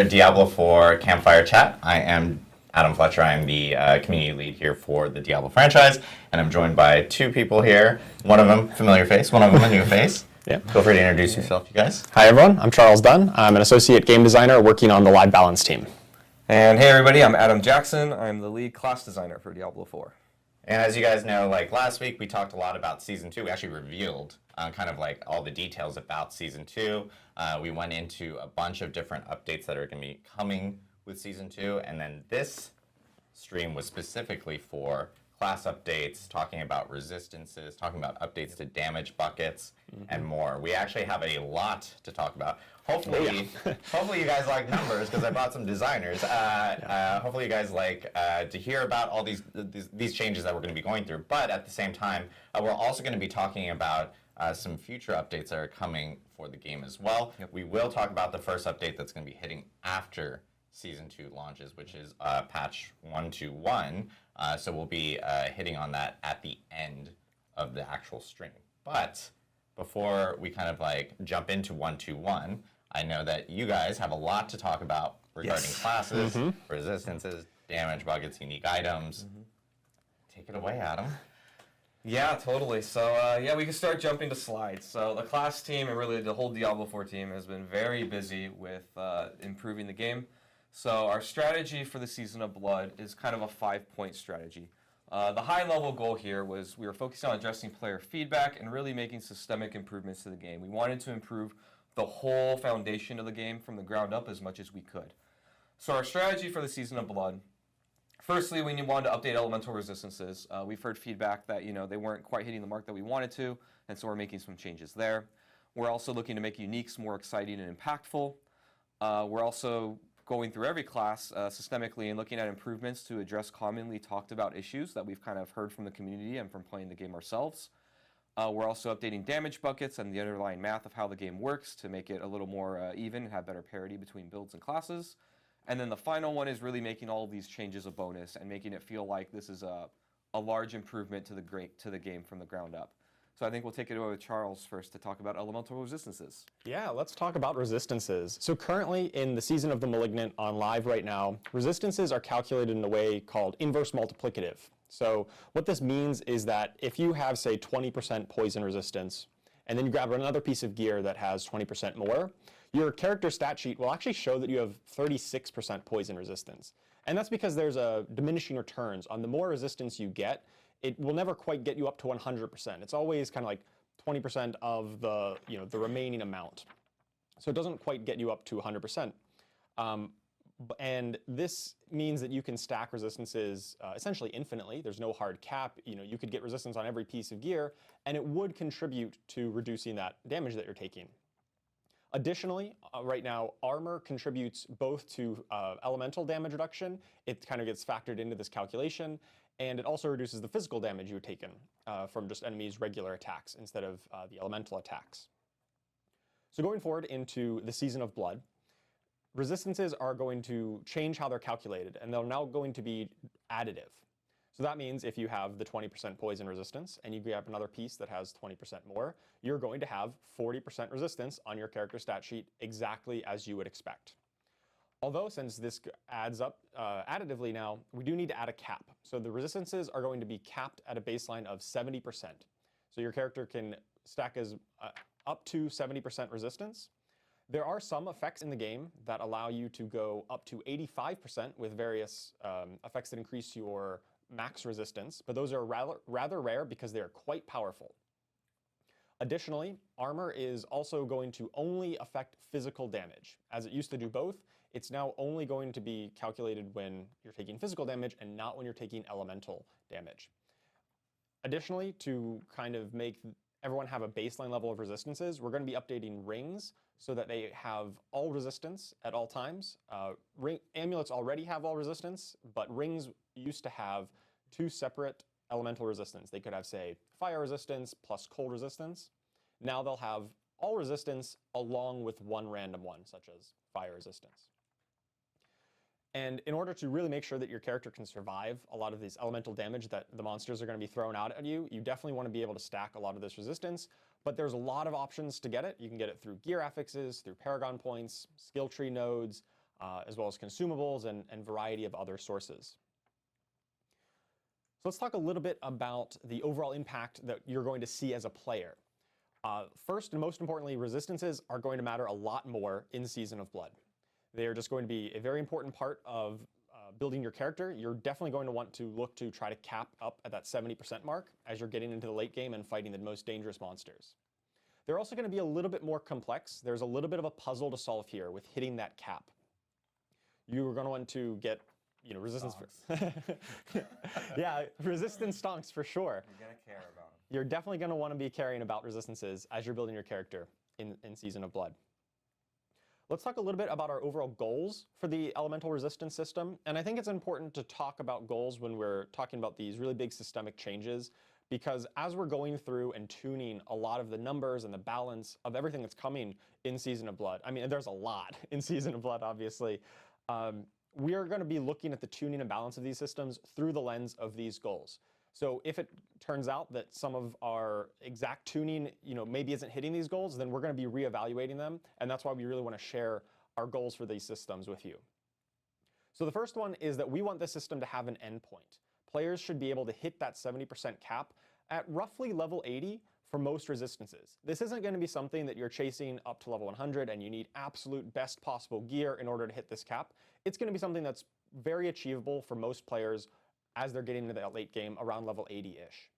Diablo 4 Campfire Chat. I am Adam Fletcher. I'm the community lead here for the Diablo franchise, and I'm joined by two people here. One of them, familiar face, one of them, a new face. Yeah. Feel free to introduce yourself, you guys. Hi, everyone. I'm Charles Dunn. I'm an associate game designer working on the live balance team. And hey, everybody, I'm Adam Jackson. I'm the lead class designer for Diablo 4. And as you guys know, like last week, we talked a lot about Season 2. We actually revealed kind of like all the details about Season 2. We went into a bunch of different updates that are going to be coming with Season 2. And then this stream was specifically for class updates, talking about resistances, talking about updates to damage buckets, and more. We actually have a lot to talk about. Hopefully, hopefully you guys like numbers because I brought some designers. Hopefully you guys like to hear about all these changes that we're going to be going through. But at the same time, we're also going to be talking about some future updates that are coming for the game as well. Yep. We will talk about the first update that's going to be hitting after Season 2 launches, which is patch 121. So we'll be hitting on that at the end of the actual stream. But before we kind of like jump into 121, I know that you guys have a lot to talk about regarding classes, resistances, damage buckets, unique items. Take it away, Adam. Yeah, totally. So yeah, we can start jumping to slides. So the class team and really the whole Diablo 4 team has been very busy with improving the game. So our strategy for the Season of Blood is kind of a 5-point strategy. The high-level goal here was we were focusing on addressing player feedback and really making systemic improvements to the game. We wanted to improve the whole foundation of the game from the ground up as much as we could. So our strategy for the Season of Blood, firstly, we wanted to update elemental resistances. We've heard feedback that they weren't quite hitting the mark that we wanted to, and so we're making some changes there. We're also looking to make uniques more exciting and impactful. We're also going through every class systemically and looking at improvements to address commonly talked about issues that we've kind of heard from the community and from playing the game ourselves. We're also updating damage buckets and the underlying math of how the game works to make it a little more even and have better parity between builds and classes. And then the final one is really making all of these changes a bonus and making it feel like this is a large improvement to the game from the ground up. So I think we'll take it over with Charles first to talk about elemental resistances. Yeah, let's talk about resistances. So currently in the Season of the Malignant on live right now, resistances are calculated in a way called inverse multiplicative. So what this means is that if you have, say, 20% poison resistance, and then you grab another piece of gear that has 20% more, your character stat sheet will actually show that you have 36% poison resistance. And that's because there's a diminishing returns. On the more resistance you get, it will never quite get you up to 100%. It's always kind of like 20% of the, the remaining amount. So it doesn't quite get you up to 100%. And this means that you can stack resistances essentially infinitely. There's no hard cap. You could get resistance on every piece of gear, and it would contribute to reducing that damage that you're taking. Additionally, right now, armor contributes both to elemental damage reduction. It kind of gets factored into this calculation, and it also reduces the physical damage you've taken from just enemies' regular attacks instead of the elemental attacks. So going forward into the Season of Blood, resistances are going to change how they're calculated, and they're now going to be additive. So that means if you have the 20% poison resistance and you grab another piece that has 20% more, you're going to have 40% resistance on your character stat sheet exactly as you would expect. Although since this adds up additively now, we do need to add a cap. So the resistances are going to be capped at a baseline of 70%. So your character can stack as up to 70% resistance. There are some effects in the game that allow you to go up to 85% with various effects that increase your max resistance, but those are rather rare because they are quite powerful. Additionally, armor is also going to only affect physical damage. As it used to do both, it's now only going to be calculated when you're taking physical damage and not when you're taking elemental damage. Additionally, to kind of make everyone have a baseline level of resistances, we're going to be updating rings so that they have all resistance at all times. Amulets already have all resistance, but rings used to have 2 separate elemental resistance. They could have, say, fire resistance plus cold resistance. Now they'll have all resistance along with one random one, such as fire resistance. And in order to really make sure that your character can survive a lot of these elemental damage that the monsters are going to be throwing out at you, you definitely want to be able to stack a lot of this resistance. But there's a lot of options to get it. You can get it through gear affixes, through Paragon points, skill tree nodes, as well as consumables and variety of other sources. So let's talk a little bit about the overall impact that you're going to see as a player. First and most importantly, resistances are going to matter a lot more in Season of Blood. They're just going to be a very important part of building your character. You're definitely going to want to look to try to cap up at that 70% mark as you're getting into the late game and fighting the most dangerous monsters. They're also going to be a little bit more complex. There's a little bit of a puzzle to solve here with hitting that cap. You're going to want to get resistance. Yeah, resistance stonks for sure. You're going to care about them. You're definitely going to want to be caring about resistances as you're building your character in Season of Blood. Let's talk a little bit about our overall goals for the elemental resistance system. And I think it's important to talk about goals when we're talking about these really big systemic changes, because as we're going through and tuning a lot of the numbers and the balance of everything that's coming in Season of Blood, I mean, there's a lot in Season of Blood, obviously. We are going to be looking at the tuning and balance of these systems through the lens of these goals. So if it turns out that some of our exact tuning, maybe isn't hitting these goals, then we're going to be reevaluating them. And that's why we really want to share our goals for these systems with you. So the first one is that we want the system to have an endpoint. Players should be able to hit that 70% cap at roughly level 80 for most resistances. This isn't going to be something that you're chasing up to level 100 and you need absolute best possible gear in order to hit this cap. It's going to be something that's very achievable for most players as they're getting into that late game around level 80-ish.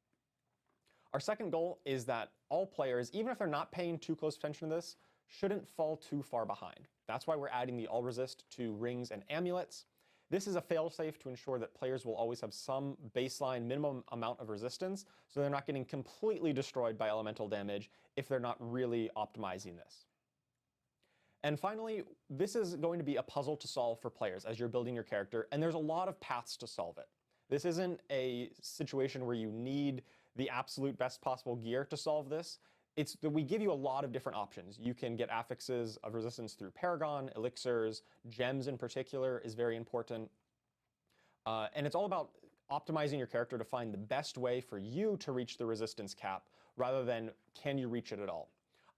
Our second goal is that all players, even if they're not paying too close attention to this, shouldn't fall too far behind. That's why we're adding the all resist to rings and amulets. This is a failsafe to ensure that players will always have some baseline minimum amount of resistance, so they're not getting completely destroyed by elemental damage if they're not really optimizing this. And finally, this is going to be a puzzle to solve for players as you're building your character, and there's a lot of paths to solve it. This isn't a situation where you need the absolute best possible gear to solve this. It's that we give you a lot of different options. You can get affixes of resistance through Paragon, elixirs, gems in particular is very important. And it's all about optimizing your character to find the best way for you to reach the resistance cap rather than can you reach it at all.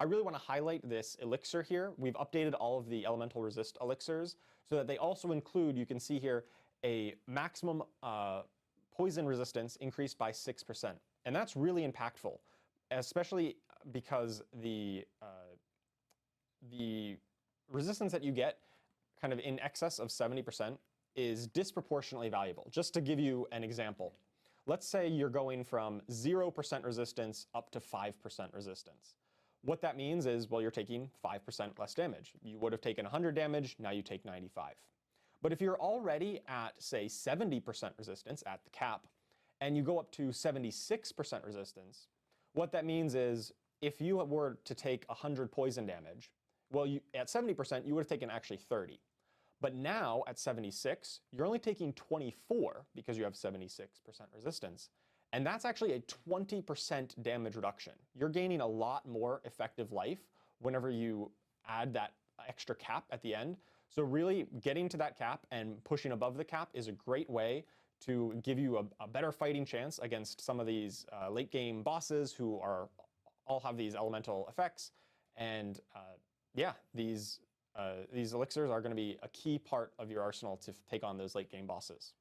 I really want to highlight this elixir here. We've updated all of the elemental resist elixirs so that they also include, you can see here, a maximum poison resistance increased by 6%. And that's really impactful, especially because the resistance that you get kind of in excess of 70% is disproportionately valuable. Just to give you an example, let's say you're going from 0% resistance up to 5% resistance. What that means is, well, you're taking 5% less damage. You would have taken 100 damage, now you take 95. But if you're already at, say, 70% resistance at the cap, and you go up to 76% resistance, what that means is if you were to take 100 poison damage, well, at 70%, you would have taken actually 30. But now at 76, you're only taking 24 because you have 76% resistance. And that's actually a 20% damage reduction. You're gaining a lot more effective life whenever you add that extra cap at the end. So really getting to that cap and pushing above the cap is a great way to give you a better fighting chance against some of these late game bosses who all have these elemental effects. And yeah, these elixirs are going to be a key part of your arsenal to take on those late game bosses.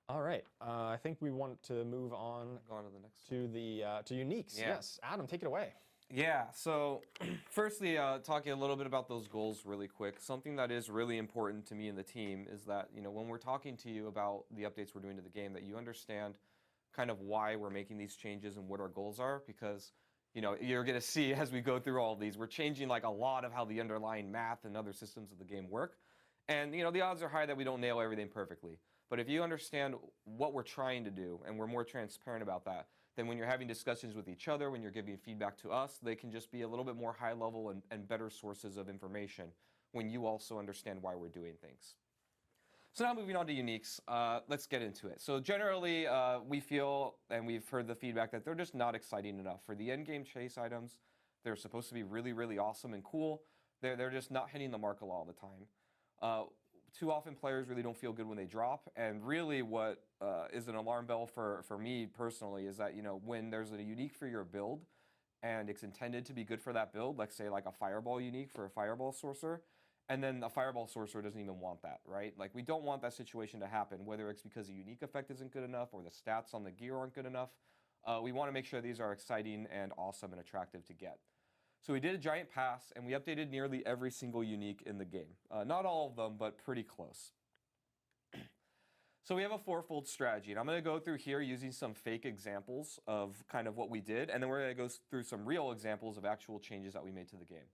All right, I think we want to move on Go on to the next to the to uniques. Yeah. Yes, Adam, take it away. Yeah, so firstly, talking a little bit about those goals really quick. Something that is really important to me and the team is that, when we're talking to you about the updates we're doing to the game, that you understand kind of why we're making these changes and what our goals are, because, you're going to see as we go through all of these, we're changing like a lot of how the underlying math and other systems of the game work. And, the odds are high that we don't nail everything perfectly. But if you understand what we're trying to do and we're more transparent about that, then when you're having discussions with each other, when you're giving feedback to us, they can just be a little bit more high level and better sources of information when you also understand why we're doing things. So now moving on to uniques, let's get into it. So generally, we feel, and we've heard the feedback, that they're just not exciting enough. For the end game chase items, they're supposed to be really, really awesome and cool. They're just not hitting the mark a lot of the time. Too often players really don't feel good when they drop, and really what is an alarm bell for me personally is that when there's a unique for your build and it's intended to be good for that build, like say like a fireball unique for a fireball sorcerer, and then a fireball sorcerer doesn't even want that, right? Like we don't want that situation to happen, whether it's because the unique effect isn't good enough or the stats on the gear aren't good enough. We want to make sure these are exciting and awesome and attractive to get. So we did a giant pass, and we updated nearly every single unique in the game. Not all of them, but pretty close. So we have a fourfold strategy, and I'm going to go through here using some fake examples of kind of what we did, and then we're going to go through some real examples of actual changes that we made to the game.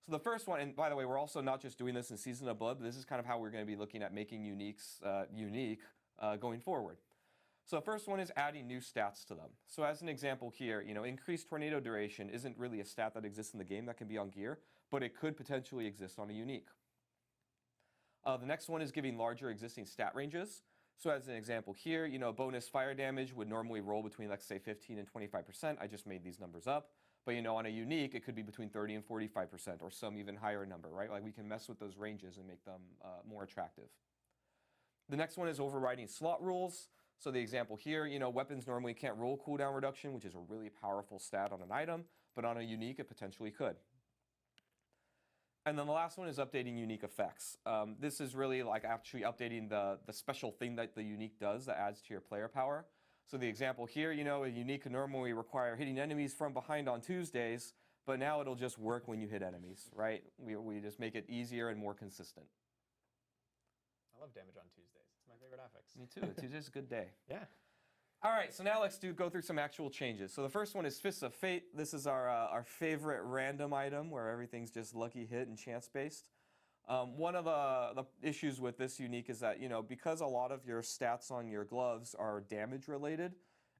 So the first one, and by the way, we're also not just doing this in Season of Blood, but this is kind of how we're going to be looking at making uniques unique going forward. So the first one is adding new stats to them. So as an example here, increased tornado duration isn't really a stat that exists in the game that can be on gear, but it could potentially exist on a unique. The next one is giving larger existing stat ranges. So as an example here, bonus fire damage would normally roll between, let's say, 15 and 25%. I just made these numbers up. But on a unique, it could be between 30 and 45%, or some even higher number, right? Like we can mess with those ranges and make them more attractive. The next one is overriding slot rules. So the example here, weapons normally can't roll cooldown reduction, which is a really powerful stat on an item, but on a unique, it potentially could. And then the last one is updating unique effects. This is really like actually updating the special thing that the unique does that adds to your player power. So the example here, a unique could normally require hitting enemies from behind on Tuesdays, but now it'll just work when you hit enemies, right? We just make it easier and more consistent. I love damage on Tuesdays. It's my favorite affix. Me too. Tuesday's a good day. Yeah. All right, so now let's go through some actual changes. So the first one is Fists of Fate. This is our favorite random item where everything's just lucky hit and chance-based. One of the issues with this unique is that, because a lot of your stats on your gloves are damage related,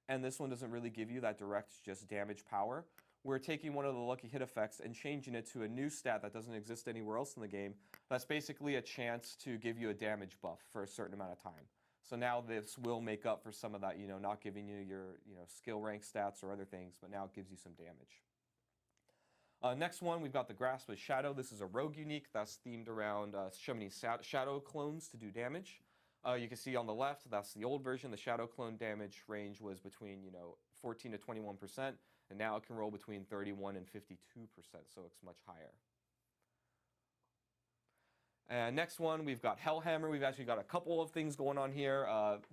and this one doesn't really give you that direct just damage power, we're taking one of the lucky hit effects and changing it to a new stat that doesn't exist anywhere else in the game. That's basically a chance to give you a damage buff for a certain amount of time. So now this will make up for some of that, not giving you your skill rank stats or other things, but now it gives you some damage. Next one, we've got the Grasp of Shadow. This is a rogue unique that's themed around summoning shadow clones to do damage. You can see on the left, that's the old version. The shadow clone damage range was between 14 to 21%, and now it can roll between 31 and 52%, so it's much higher. And next one, we've got Hellhammer. We've actually got a couple of things going on here.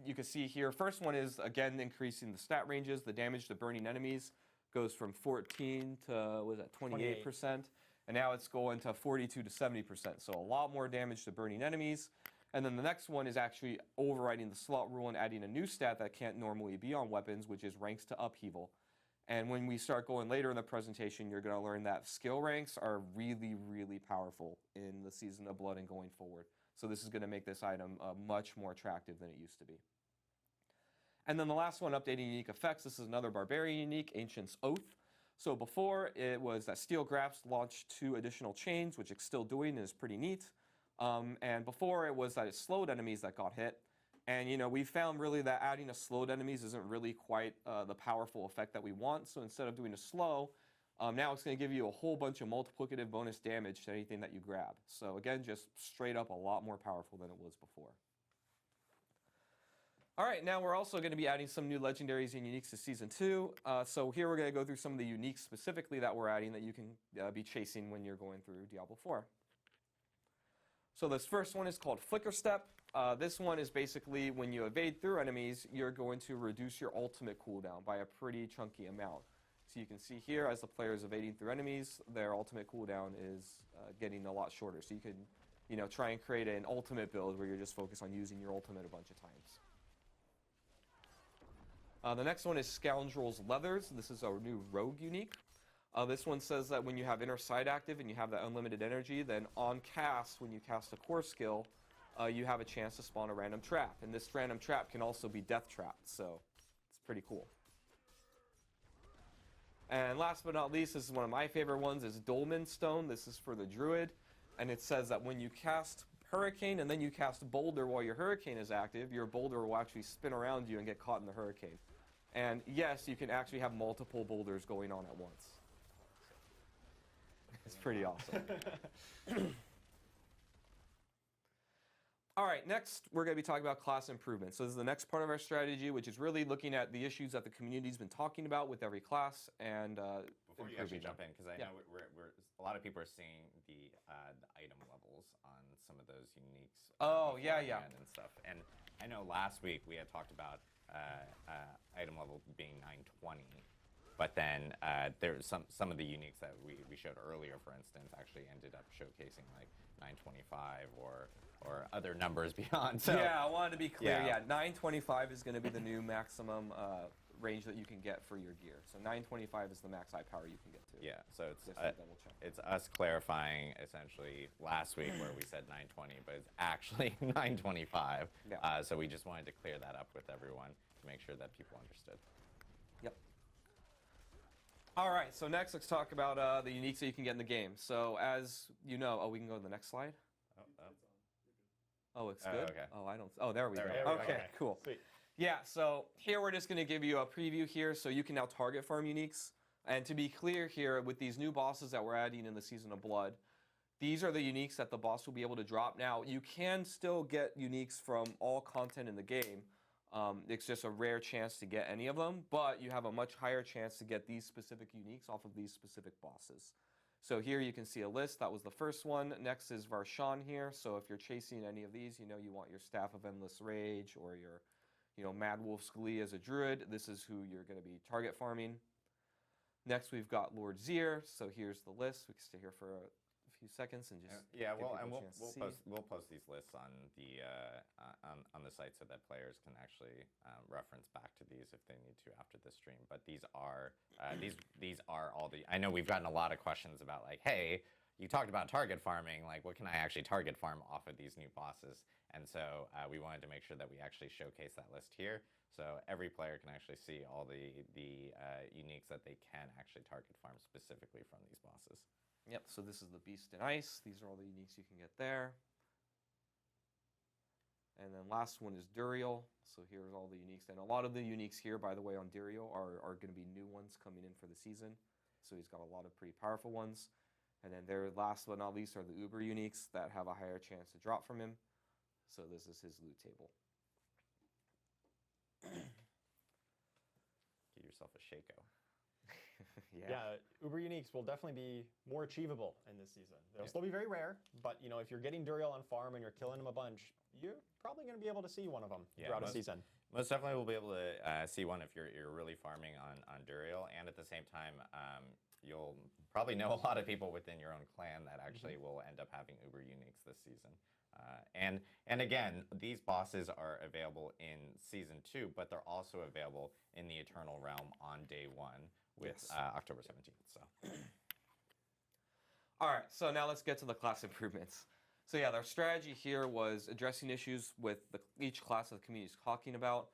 You can see here, first one is, again, increasing the stat ranges. The damage to burning enemies goes from 14 to, 28%. And now it's going to 42 to 70%. So a lot more damage to burning enemies. And then the next one is actually overriding the slot rule and adding a new stat that can't normally be on weapons, which is ranks to upheaval. And when we start going later in the presentation, you're going to learn that skill ranks are really, really powerful in the Season of Blood and going forward. So this is going to make this item much more attractive than it used to be. And then the last one, updating unique effects. This is another Barbarian unique, Ancient's Oath. So before, it was that Steel Grasp launched 2 additional chains, which it's still doing and is pretty neat. And before, it was that it slowed enemies that got hit. And we found really that adding a slowed enemies isn't really quite the powerful effect that we want. So instead of doing a slow, now it's going to give you a whole bunch of multiplicative bonus damage to anything that you grab. So again, just straight up a lot more powerful than it was before. All right, now we're also going to be adding some new legendaries and uniques to Season 2. So here we're going to go through some of the uniques specifically that we're adding that you can be chasing when you're going through Diablo 4. So this first one is called Flicker Step. This one is basically when you evade through enemies, you're going to reduce your ultimate cooldown by a pretty chunky amount. So you can see here, as the player is evading through enemies, their ultimate cooldown is getting a lot shorter. So you can, try and create an ultimate build where you're just focused on using your ultimate a bunch of times. The next one is Scoundrel's Leathers. This is our new rogue unique. This one says that when you have Inner Sight active and you have that unlimited energy, then on cast, when you cast a core skill, you have a chance to spawn a random trap. And this random trap can also be death trapped, so it's pretty cool. And last but not least, this is one of my favorite ones, is Dolmen Stone. This is for the Druid. And it says that when you cast Hurricane and then you cast Boulder while your Hurricane is active, your Boulder will actually spin around you and get caught in the Hurricane. And yes, you can actually have multiple boulders going on at once. It's pretty awesome. All right, next we're going to be talking about class improvement. So this is the next part of our strategy, which is really looking at the issues that the community's been talking about with every class and before you actually improving jump them. in, because I know we're a lot of people are seeing the item levels on some of those uniques. Oh, yeah, yeah. beforehand and stuff. And I know last week we had talked about item level being 920, but then there's some of the uniques that we showed earlier, for instance, actually ended up showcasing like 925 or other numbers beyond. So Yeah, I wanted to be clear. Yeah. Yeah, 925 is going to be the new maximum range that you can get for your gear. So 925 is the max high power you can get to. Yeah, so it's Just to double check. it's us clarifying essentially last week where we said 920, but it's actually 925. Yeah. So we just wanted to clear that up with everyone to make sure that people understood. Yep. All right, so next let's talk about the uniques that you can get in the game. So as you know, we can go to the next slide. Oh, it's good? okay. Oh, I don't, oh, there we go. There we go. Okay, Okay. cool. Sweet. Yeah, so here we're just going to give you a preview here so you can now target farm uniques. And to be clear here, with these new bosses that we're adding in the Season of Blood, these are the uniques that the boss will be able to drop. Now, you can still get uniques from all content in the game. It's just a rare chance to get any of them, but you have a much higher chance to get these specific uniques off of these specific bosses. So here you can see a list. That was the first one. Next is Varshan here. So if you're chasing any of these, you know you want your Staff of Endless Rage or your Mad Wolf Scalia as a druid. This is who you're going to be target farming. Next, we've got Lord Zir. So here's the list. We can stay here for a few seconds and just Yeah, give well, people and a chance to see. we'll post these lists on the site so that players can actually reference back to these if they need to after the stream. But these are these are all the. I know we've gotten a lot of questions about like, hey, you talked about target farming. Like, what can I actually target farm off of these new bosses? And so we wanted to make sure that we actually showcase that list here, so every player can actually see all the uniques that they can actually target farm specifically from these bosses. Yep, so this is the Beast in Ice. These are all the uniques you can get there. And then last one is Duriel. So here's all the uniques. And a lot of the uniques here, by the way, on Duriel are going to be new ones coming in for the season. So he's got a lot of pretty powerful ones. And then there, last but not least, are the Uber uniques that have a higher chance to drop from him. So this is his loot table. Get yourself a Shaco. Yeah, Uber uniques will definitely be more achievable in this season. They'll still be very rare, but if you're getting Duriel on farm and you're killing them a bunch, you're probably going to be able to see one of them throughout a season. Most definitely we'll be able to see one if you're really farming on Duriel, and at the same time, you'll probably know a lot of people within your own clan that actually will end up having Uber uniques this season. And again, these bosses are available in Season 2, but they're also available in the Eternal Realm on day 1 with October 17th. So. All right, so now let's get to the class improvements. So yeah, our strategy here was addressing issues with each class that the community is talking about.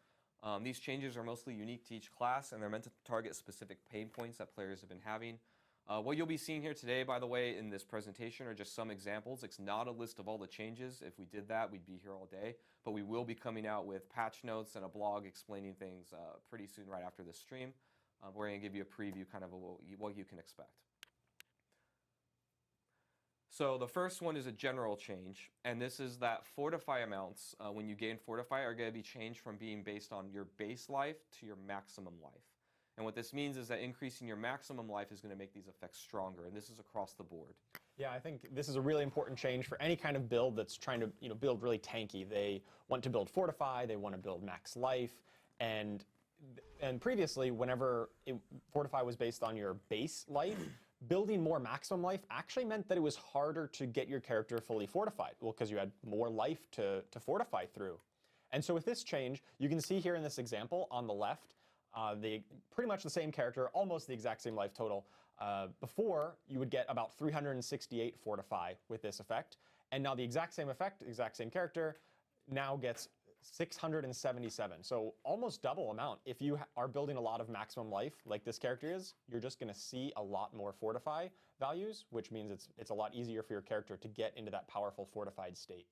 These changes are mostly unique to each class, and they're meant to target specific pain points that players have been having. What you'll be seeing here today, by the way, in this presentation are just some examples. It's not a list of all the changes. If we did that, we'd be here all day. But we will be coming out with patch notes and a blog explaining things pretty soon right after this stream. We're going to give you a preview kind of what you can expect. So the first one is a general change, and this is that fortify amounts, when you gain fortify, are going to be changed from being based on your base life to your maximum life. And what this means is that increasing your maximum life is going to make these effects stronger, and this is across the board. Yeah, I think this is a really important change for any kind of build that's trying to build really tanky. They want to build fortify, they want to build max life, and previously, whenever fortify was based on your base life, building more maximum life actually meant that it was harder to get your character fully fortified. Well, because you had more life to fortify through. And so with this change, you can see here in this example on the left, pretty much the same character, almost the exact same life total. Before, you would get about 368 fortify with this effect. And now the exact same effect, exact same character, now gets 677. So almost double amount. If you are building a lot of maximum life like this character is, you're just going to see a lot more fortify values, which means it's a lot easier for your character to get into that powerful fortified state.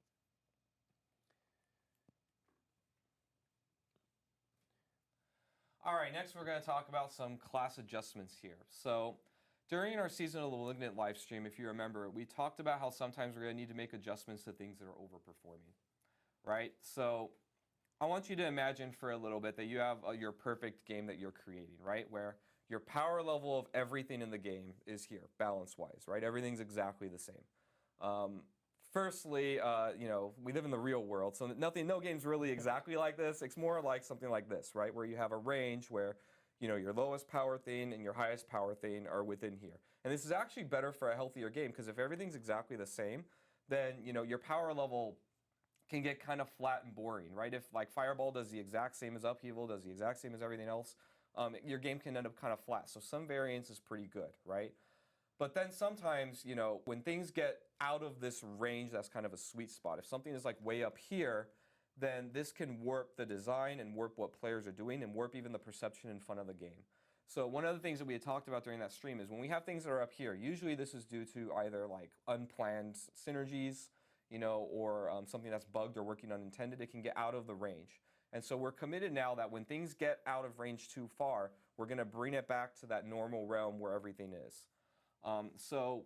All right, next we're going to talk about some class adjustments here. So during our Season of the Malignant live stream, if you remember, we talked about how sometimes we're going to need to make adjustments to things that are overperforming, right? So I want you to imagine for a little bit that you have your perfect game that you're creating, right? Where your power level of everything in the game is here, balance-wise, right? Everything's exactly the same. Firstly, we live in the real world, so no game's really exactly like this. It's more like something like this, right? Where you have a range where, your lowest power thing and your highest power thing are within here. And this is actually better for a healthier game, because if everything's exactly the same, then, your power level can get kind of flat and boring, right? If like Fireball does the exact same as Upheaval, does the exact same as everything else, your game can end up kind of flat. So some variance is pretty good, right? But then sometimes, when things get out of this range, that's kind of a sweet spot. If something is like way up here, then this can warp the design and warp what players are doing and warp even the perception in front of the game. So one of the things that we had talked about during that stream is when we have things that are up here, usually this is due to either like unplanned synergies, or something that's bugged or working unintended. It can get out of the range. And so we're committed now that when things get out of range too far, we're going to bring it back to that normal realm where everything is. So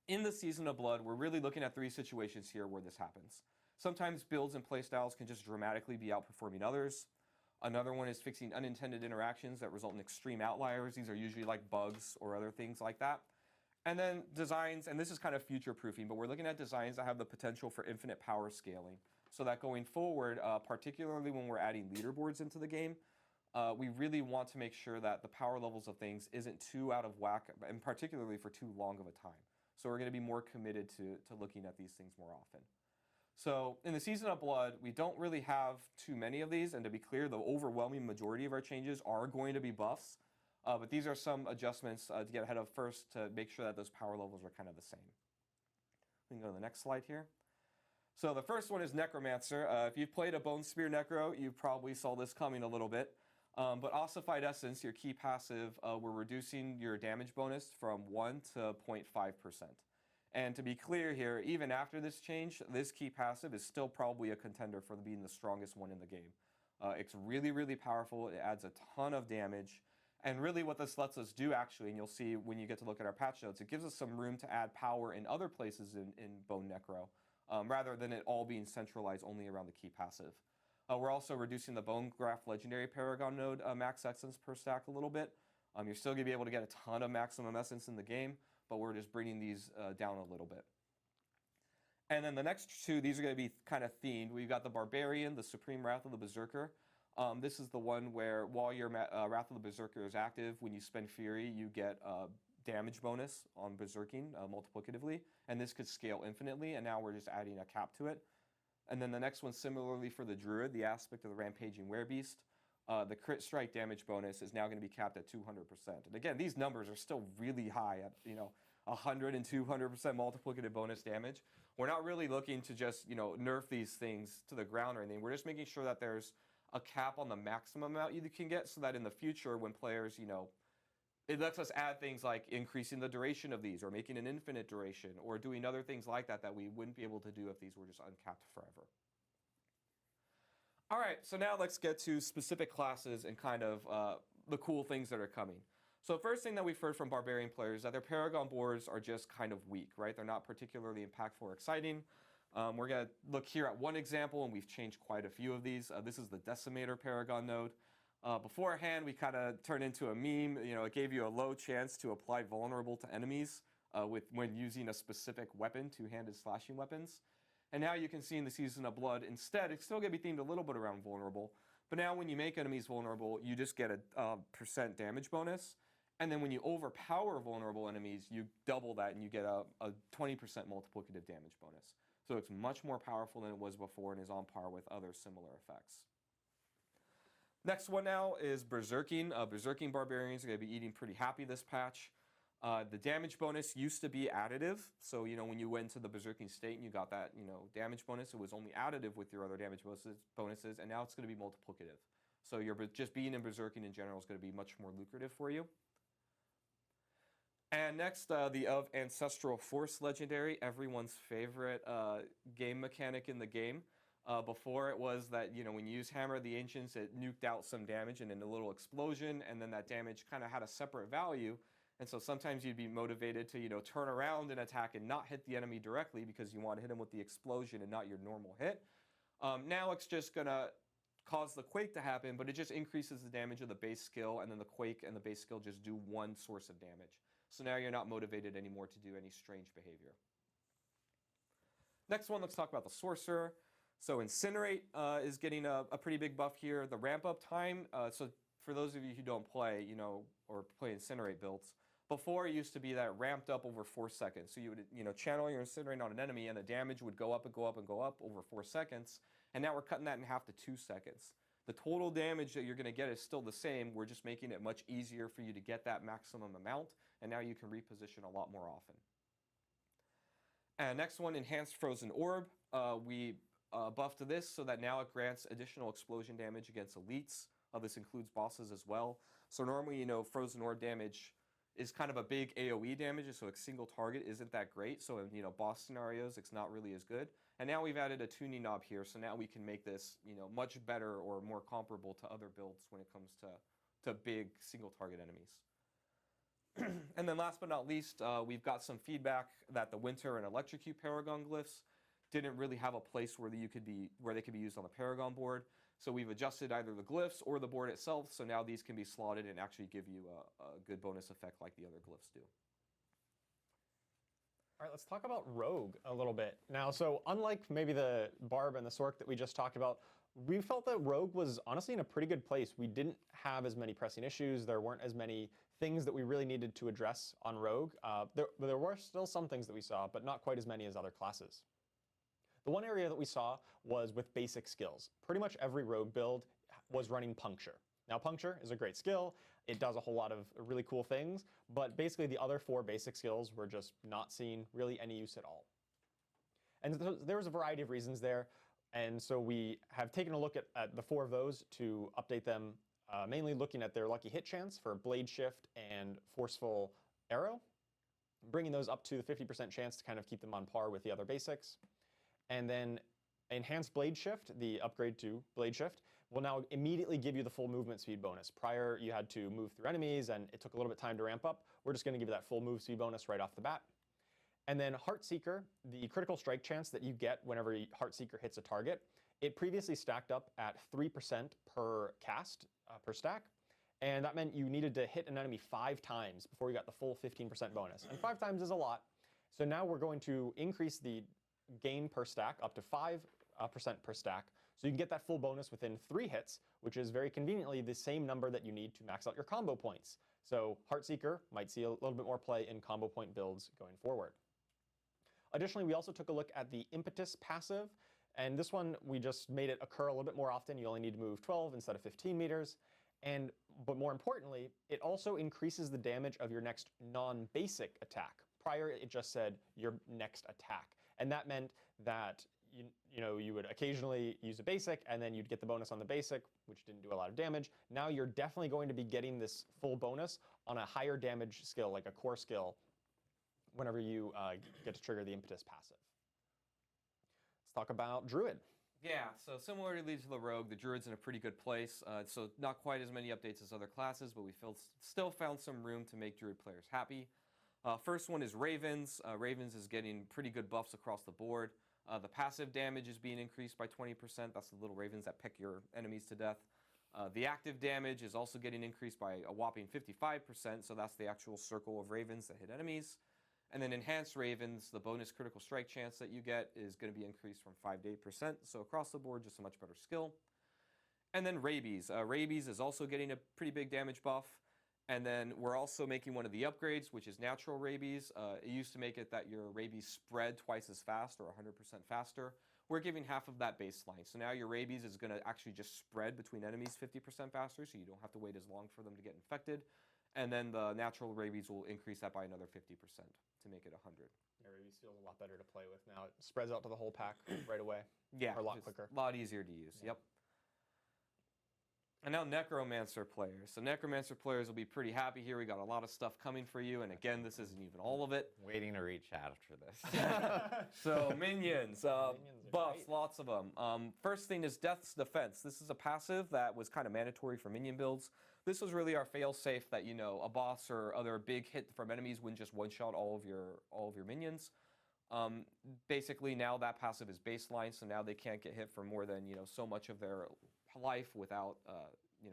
in the Season of Blood, we're really looking at 3 situations here where this happens. Sometimes builds and playstyles can just dramatically be outperforming others. Another one is fixing unintended interactions that result in extreme outliers. These are usually like bugs or other things like that. And then designs, and this is kind of future-proofing, but we're looking at designs that have the potential for infinite power scaling. So that going forward, particularly when we're adding leaderboards into the game, we really want to make sure that the power levels of things isn't too out of whack, and particularly for too long of a time. So we're going to be more committed to looking at these things more often. So in the Season of Blood, we don't really have too many of these, and to be clear, the overwhelming majority of our changes are going to be buffs. But these are some adjustments to get ahead of first to make sure that those power levels are kind of the same. We can go to the next slide here. So the first one is Necromancer. If you've played a Bone Spear Necro, you probably saw this coming a little bit. But Ossified Essence, your key passive, we're reducing your damage bonus from 1 to 0.5%. And to be clear here, even after this change, this key passive is still probably a contender for being the strongest one in the game. It's really, really powerful. It adds a ton of damage. And really what this lets us do actually, and you'll see when you get to look at our patch notes, it gives us some room to add power in other places in Bone Necro, rather than it all being centralized only around the key passive. We're also reducing the Bone Graph Legendary Paragon node max essence per stack a little bit. You're still going to be able to get a ton of maximum essence in the game, but we're just bringing these down a little bit. And then the next 2, these are going to be kind of themed. We've got the Barbarian, the Supreme Wrath of the Berserker. This is the one where while your Wrath of the Berserker is active, when you spend Fury, you get a damage bonus on Berserking multiplicatively, and this could scale infinitely, and now we're just adding a cap to it. And then the next one, similarly for the Druid, the aspect of the Rampaging Werebeast, the crit strike damage bonus is now going to be capped at 200%. And again, these numbers are still really high at 100 and 200% multiplicative bonus damage. We're not really looking to just nerf these things to the ground or anything. We're just making sure that there's a cap on the maximum amount you can get, so that in the future when players, it lets us add things like increasing the duration of these or making an infinite duration or doing other things like that that we wouldn't be able to do if these were just uncapped forever. All right, so now let's get to specific classes and kind of the cool things that are coming. So first thing that we've heard from Barbarian players is that their Paragon boards are just kind of weak, right? They're not particularly impactful or exciting. We're going to look here at one example, and we've changed quite a few of these. This is the Decimator Paragon node. Beforehand, we kind of turned into a meme. It gave you a low chance to apply vulnerable to enemies when using a specific weapon, two-handed slashing weapons. And now you can see in the Season of Blood, instead, it's still going to be themed a little bit around vulnerable. But now when you make enemies vulnerable, you just get a % damage bonus. And then when you overpower vulnerable enemies, you double that and you get a 20% multiplicative damage bonus. So it's much more powerful than it was before and is on par with other similar effects. Next one now is Berserking. Berserking Barbarians are going to be eating pretty happy this patch. The damage bonus used to be additive. So, when you went to the Berserking state and you got that, damage bonus, it was only additive with your other damage bonuses, and now it's going to be multiplicative. So just being in Berserking in general is going to be much more lucrative for you. And next, the of Ancestral Force Legendary, everyone's favorite game mechanic in the game. Before it was that, when you use Hammer of the Ancients, it nuked out some damage and in a little explosion, and then that damage kind of had a separate value. And so sometimes you'd be motivated to, turn around and attack and not hit the enemy directly because you want to hit him with the explosion and not your normal hit. Now it's just going to cause the quake to happen, but it just increases the damage of the base skill, and then the quake and the base skill just do one source of damage. So now you're not motivated anymore to do any strange behavior. Next one, let's talk about the sorcerer. So Incinerate is getting a pretty big buff here. The ramp up time, so for those of you who don't play, or play Incinerate builds, before it used to be that ramped up over 4 seconds. So you would, channel your Incinerate on an enemy, and the damage would go up and go up and go up over 4 seconds. And now we're cutting that in half to 2 seconds. The total damage that you're going to get is still the same. We're just making it much easier for you to get that maximum amount, and now you can reposition a lot more often. And next one, Enhanced Frozen Orb. We buffed this so that now it grants additional explosion damage against elites. This includes bosses as well. So normally, Frozen Orb damage is kind of a big AoE damage, so a single target isn't that great. So in boss scenarios, it's not really as good. And now we've added a tuning knob here, so now we can make this much better or more comparable to other builds when it comes to big single target enemies. And then last but not least, we've got some feedback that the Winter and Electrocute Paragon glyphs didn't really have a place where they could be used on the Paragon board. So we've adjusted either the glyphs or the board itself, so now these can be slotted and actually give you a good bonus effect like the other glyphs do. All right, let's talk about Rogue a little bit. Now, so unlike maybe the Barb and the Sork that we just talked about, we felt that Rogue was honestly in a pretty good place. We didn't have as many pressing issues. There weren't as many things that we really needed to address on Rogue. There were still some things that we saw, but not quite as many as other classes. The one area that we saw was with basic skills. Pretty much every Rogue build was running Puncture. Now, Puncture is a great skill. It does a whole lot of really cool things, but basically the other 4 basic skills were just not seeing really any use at all. And there was a variety of reasons there, and so we have taken a look at the 4 of those to update them, mainly looking at their lucky hit chance for Blade Shift and Forceful Arrow, bringing those up to the 50% chance to kind of keep them on par with the other basics. And then Enhanced Blade Shift, the upgrade to Blade Shift, will now immediately give you the full movement speed bonus. Prior, you had to move through enemies, and it took a little bit of time to ramp up. We're just going to give you that full move speed bonus right off the bat. And then Heartseeker, the critical strike chance that you get whenever Heartseeker hits a target, it previously stacked up at 3% per cast, per stack. And that meant you needed to hit an enemy 5 times before you got the full 15% bonus. And 5 times is a lot. So now we're going to increase the gain per stack up to 5% per stack, so you can get that full bonus within 3 hits, which is very conveniently the same number that you need to max out your combo points. So Heartseeker might see a little bit more play in combo point builds going forward. Additionally, we also took a look at the Impetus passive, and this one we just made it occur a little bit more often. You only need to move 12 instead of 15 meters. But more importantly, it also increases the damage of your next non-basic attack. Prior, it just said your next attack. And that meant that you would occasionally use a basic, and then you'd get the bonus on the basic, which didn't do a lot of damage. Now you're definitely going to be getting this full bonus on a higher damage skill, like a core skill, whenever you get to trigger the Impetus passive. Let's talk about Druid. Yeah, so similarly to the Rogue, the Druid's in a pretty good place. So not quite as many updates as other classes, but we still found some room to make Druid players happy. First one is Ravens. Ravens is getting pretty good buffs across the board. The passive damage is being increased by 20%. That's the little ravens that peck your enemies to death. The active damage is also getting increased by a whopping 55%, so that's the actual circle of ravens that hit enemies. And then Enhanced Ravens, the bonus critical strike chance that you get is going to be increased from 5 to 8%, so across the board, just a much better skill. And then Rabies. Rabies is also getting a pretty big damage buff. And then we're also making one of the upgrades, which is Natural Rabies. It used to make it that your rabies spread twice as fast, or 100% faster. We're giving half of that baseline. So now your rabies is going to actually just spread between enemies 50% faster, so you don't have to wait as long for them to get infected. And then the Natural Rabies will increase that by another 50% to make it 100. Yeah, rabies feels a lot better to play with now. It spreads out to the whole pack right away. Yeah, or a lot quicker. A lot easier to use, Yep. And now Necromancer players. So Necromancer players will be pretty happy here. We got a lot of stuff coming for you. And again, this isn't even all of it. Waiting to read chat after this. So minions, Minions buffs, great. lots of them. First thing is Death's Defense. This is a passive that was kind of mandatory for minion builds. This was really our fail-safe that, a boss or other big hit from enemies wouldn't just one-shot all of your minions. Basically, now that passive is baseline, so now they can't get hit for more than so much of their life without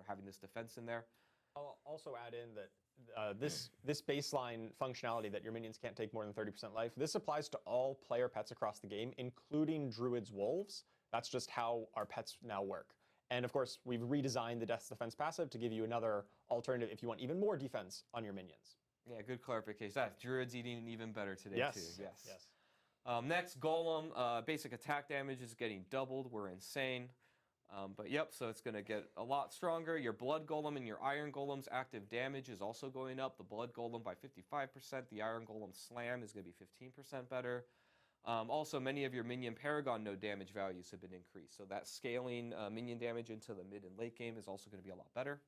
having this defense in there. I'll also add in that this baseline functionality that your minions can't take more than 30% life, this applies to all player pets across the game, including druids, wolves. That's just how our pets now work. And of course, we've redesigned the Death's Defense passive to give you another alternative if you want even more defense on your minions. Yeah, good clarification. Druid's eating even better today too. Yes. Next, Golem, basic attack damage is getting doubled. We're insane. But yep, so it's going to get a lot stronger. Your Blood Golem and your Iron Golem's active damage is also going up. The Blood Golem by 55%. The Iron Golem Slam is going to be 15% better. Also, many of your minion Paragon node damage values have been increased. So that scaling minion damage into the mid and late game is also going to be a lot better.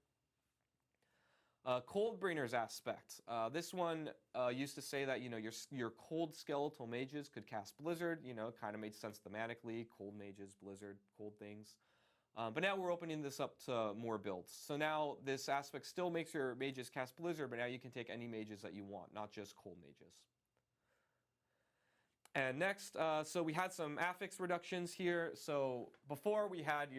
Coldbringer's aspect. This one used to say that your cold skeletal mages could cast Blizzard. Kind of made sense thematically. Cold mages, Blizzard, cold things. But now we're opening this up to more builds. So now this aspect still makes your mages cast Blizzard, but now you can take any mages that you want, not just cold mages. And next, so we had some affix reductions here. So before we had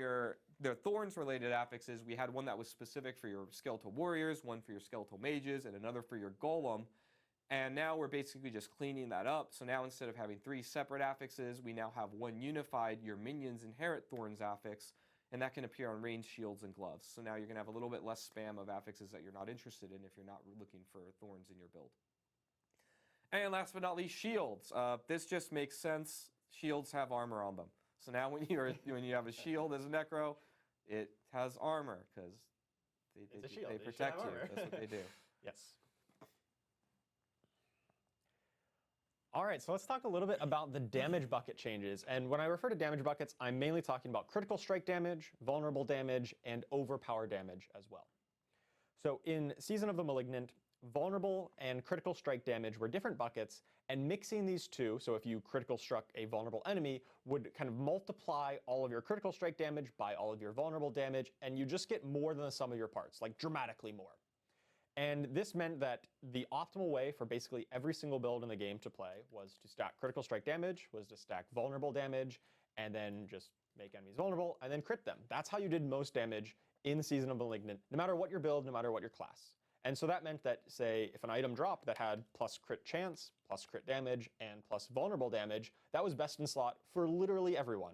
the Thorns-related affixes, we had one that was specific for your Skeletal Warriors, one for your Skeletal Mages, and another for your Golem. And now we're basically just cleaning that up. So now instead of having 3 separate affixes, we now have one unified, your Minions Inherit Thorns affix, and that can appear on ranged shields and gloves. So now you're going to have a little bit less spam of affixes that you're not interested in if you're not looking for Thorns in your build. And last but not least, shields. This just makes sense. Shields have armor on them. So now when you have a shield as a Necro, it has armor because they protect you. That's what they do. Yes. All right, so let's talk a little bit about the damage bucket changes. And when I refer to damage buckets, I'm mainly talking about critical strike damage, vulnerable damage, and overpower damage as well. So in Season of the Malignant, vulnerable and critical strike damage were different buckets, and mixing these two, so if you critical struck a vulnerable enemy, would kind of multiply all of your critical strike damage by all of your vulnerable damage, and you just get more than the sum of your parts, like dramatically more. And this meant that the optimal way for basically every single build in the game to play was to stack critical strike damage, was to stack vulnerable damage, and then just make enemies vulnerable, and then crit them. That's how you did most damage in Season of Malignant, no matter what your build, no matter what your class. And so that meant that, say, if an item dropped that had plus crit chance, plus crit damage, and plus vulnerable damage, that was best in slot for literally everyone.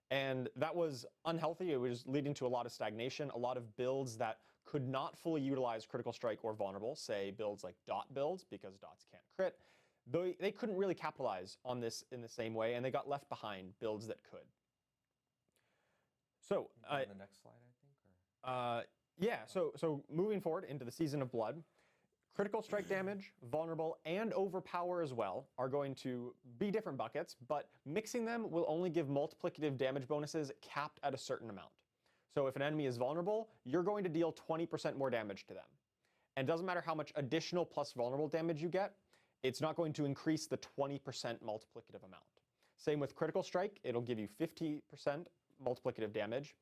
And that was unhealthy. It was leading to a lot of stagnation, a lot of builds that could not fully utilize critical strike or vulnerable, say builds like dot builds, because dots can't crit. They couldn't really capitalize on this in the same way, and they got left behind builds that could. So on the next slide, I think. Yeah, so moving forward into the Season of Blood, critical strike damage, vulnerable, and overpower as well are going to be different buckets, but mixing them will only give multiplicative damage bonuses capped at a certain amount. So if an enemy is vulnerable, you're going to deal 20% more damage to them. And it doesn't matter how much additional plus vulnerable damage you get, it's not going to increase the 20% multiplicative amount. Same with critical strike, it'll give you 50% multiplicative damage.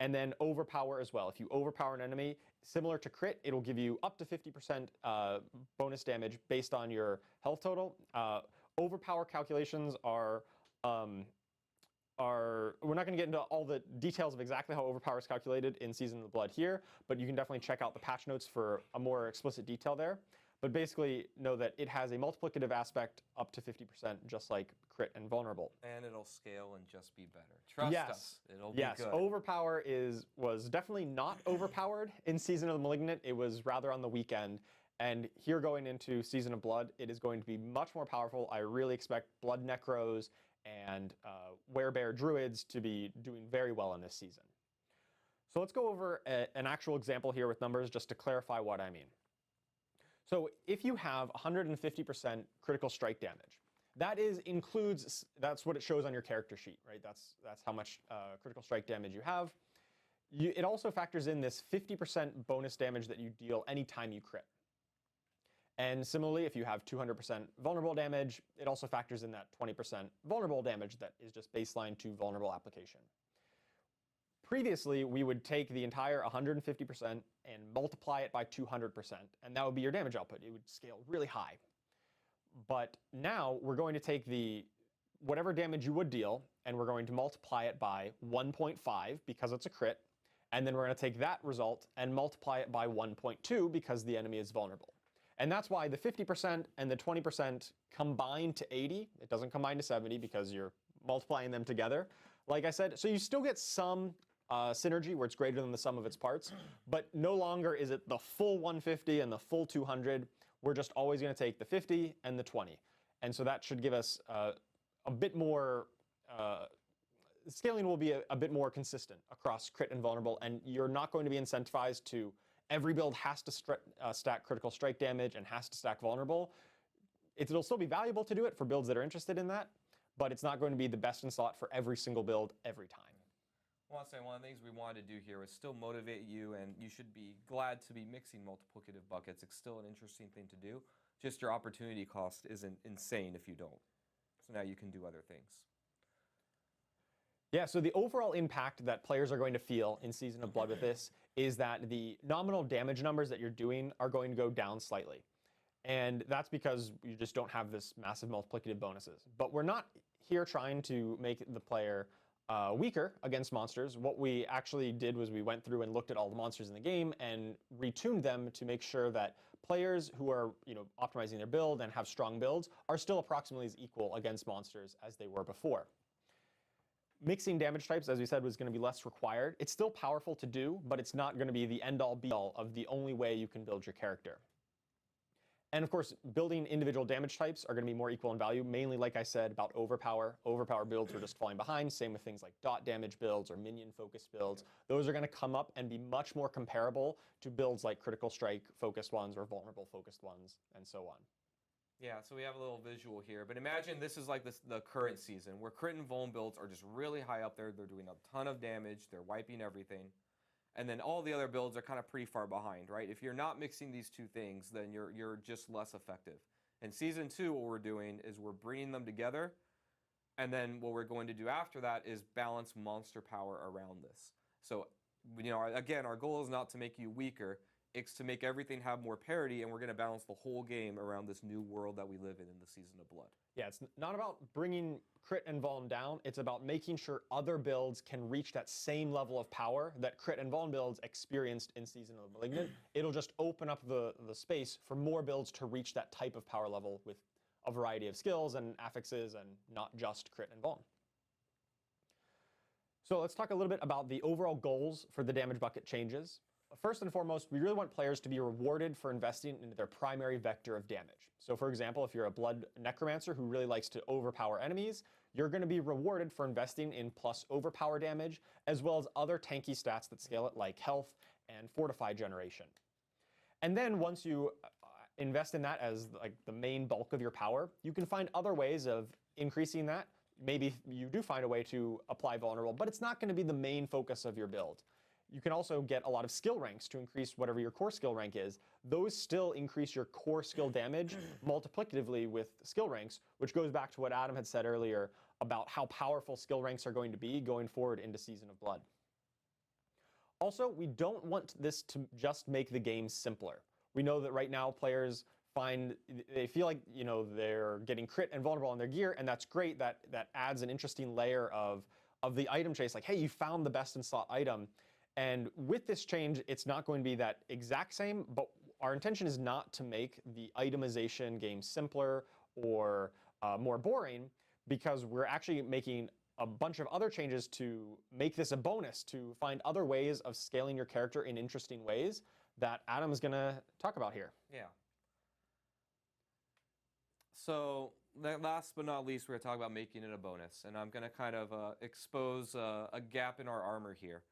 And then overpower as well. If you overpower an enemy, similar to crit, it'll give you up to 50% bonus damage based on your health total. Overpower calculations are we're not going to get into all the details of exactly how overpower is calculated in Season of the Blood here, but you can definitely check out the patch notes for a more explicit detail there. But basically, know that it has a multiplicative aspect up to 50%, just like crit and vulnerable. And it'll scale and just be better. Trust us, it'll be good. Overpower was definitely not overpowered in Season of the Malignant. It was rather on the weak end. And here going into Season of Blood, it is going to be much more powerful. I really expect Blood Necros and Werebear Druids to be doing very well in this season. So let's go over an actual example here with numbers just to clarify what I mean. So if you have 150% critical strike damage, that's what it shows on your character sheet, right? That's how much critical strike damage you have. It also factors in this 50% bonus damage that you deal anytime you crit. And similarly, if you have 200% vulnerable damage, it also factors in that 20% vulnerable damage that is just baseline to vulnerable application. Previously, we would take the entire 150% and multiply it by 200%, and that would be your damage output. It would scale really high. But now we're going to take whatever damage you would deal, and we're going to multiply it by 1.5 because it's a crit, and then we're going to take that result and multiply it by 1.2 because the enemy is vulnerable. And that's why the 50% and the 20% combine to 80. It doesn't combine to 70 because you're multiplying them together. Like I said, so you still get some synergy where it's greater than the sum of its parts, but no longer is it the full 150 and the full 200. We're just always going to take the 50 and the 20. And so that should give us a bit more, scaling will be a bit more consistent across crit and vulnerable, and you're not going to be incentivized to every build has to stack critical strike damage and has to stack vulnerable. It'll still be valuable to do it for builds that are interested in that, but it's not going to be the best in slot for every single build every time. I want to say one of the things we wanted to do here was still motivate you, and you should be glad to be mixing multiplicative buckets. It's still an interesting thing to do. Just your opportunity cost isn't insane if you don't. So now you can do other things. Yeah, so the overall impact that players are going to feel in Season of Blood with this is that the nominal damage numbers that you're doing are going to go down slightly. And that's because you just don't have this massive multiplicative bonuses. But we're not here trying to make the player weaker against monsters. What we actually did was we went through and looked at all the monsters in the game and retuned them to make sure that players who are optimizing their build and have strong builds are still approximately as equal against monsters as they were before. Mixing damage types, as we said, was going to be less required. It's still powerful to do, but it's not going to be the end-all be-all of the only way you can build your character. And of course, building individual damage types are going to be more equal in value, mainly, like I said, about overpower. Overpower builds are just falling behind. Same with things like dot damage builds or minion-focused builds. Those are going to come up and be much more comparable to builds like critical strike-focused ones or vulnerable-focused ones, and so on. Yeah, so we have a little visual here, but imagine this is like the current season where crit and vuln builds are just really high up there. They're doing a ton of damage. They're wiping everything. And then all the other builds are kind of pretty far behind, right? If you're not mixing these two things, then you're just less effective. In Season 2, what we're doing is we're bringing them together, and then what we're going to do after that is balance monster power around this. So, again, our goal is not to make you weaker. It's to make everything have more parity, and we're going to balance the whole game around this new world that we live in the Season of Blood. Yeah, it's not about bringing crit and vuln down. It's about making sure other builds can reach that same level of power that crit and vuln builds experienced in Season of the Malignant. It'll just open up the space for more builds to reach that type of power level with a variety of skills and affixes and not just crit and vuln. So let's talk a little bit about the overall goals for the damage bucket changes. First and foremost, we really want players to be rewarded for investing into their primary vector of damage. So for example, if you're a blood necromancer who really likes to overpower enemies, you're going to be rewarded for investing in plus overpower damage, as well as other tanky stats that scale it, like health and fortify generation. And then once you invest in that as like the main bulk of your power, you can find other ways of increasing that. Maybe you do find a way to apply vulnerable, but it's not going to be the main focus of your build. You can also get a lot of skill ranks to increase whatever your core skill rank is. Those still increase your core skill damage multiplicatively with skill ranks, which goes back to what Adam had said earlier about how powerful skill ranks are going to be going forward into Season of Blood. Also, we don't want this to just make the game simpler. We know that right now players they feel like they're getting crit and vulnerable on their gear, and that's great. That adds an interesting layer of the item chase, like, hey, you found the best in slot item. And with this change, it's not going to be that exact same, but our intention is not to make the itemization game simpler or more boring, because we're actually making a bunch of other changes to make this a bonus, to find other ways of scaling your character in interesting ways that Adam is going to talk about here. Yeah. So last but not least, we're going to talk about making it a bonus, and I'm going to kind of expose a gap in our armor here.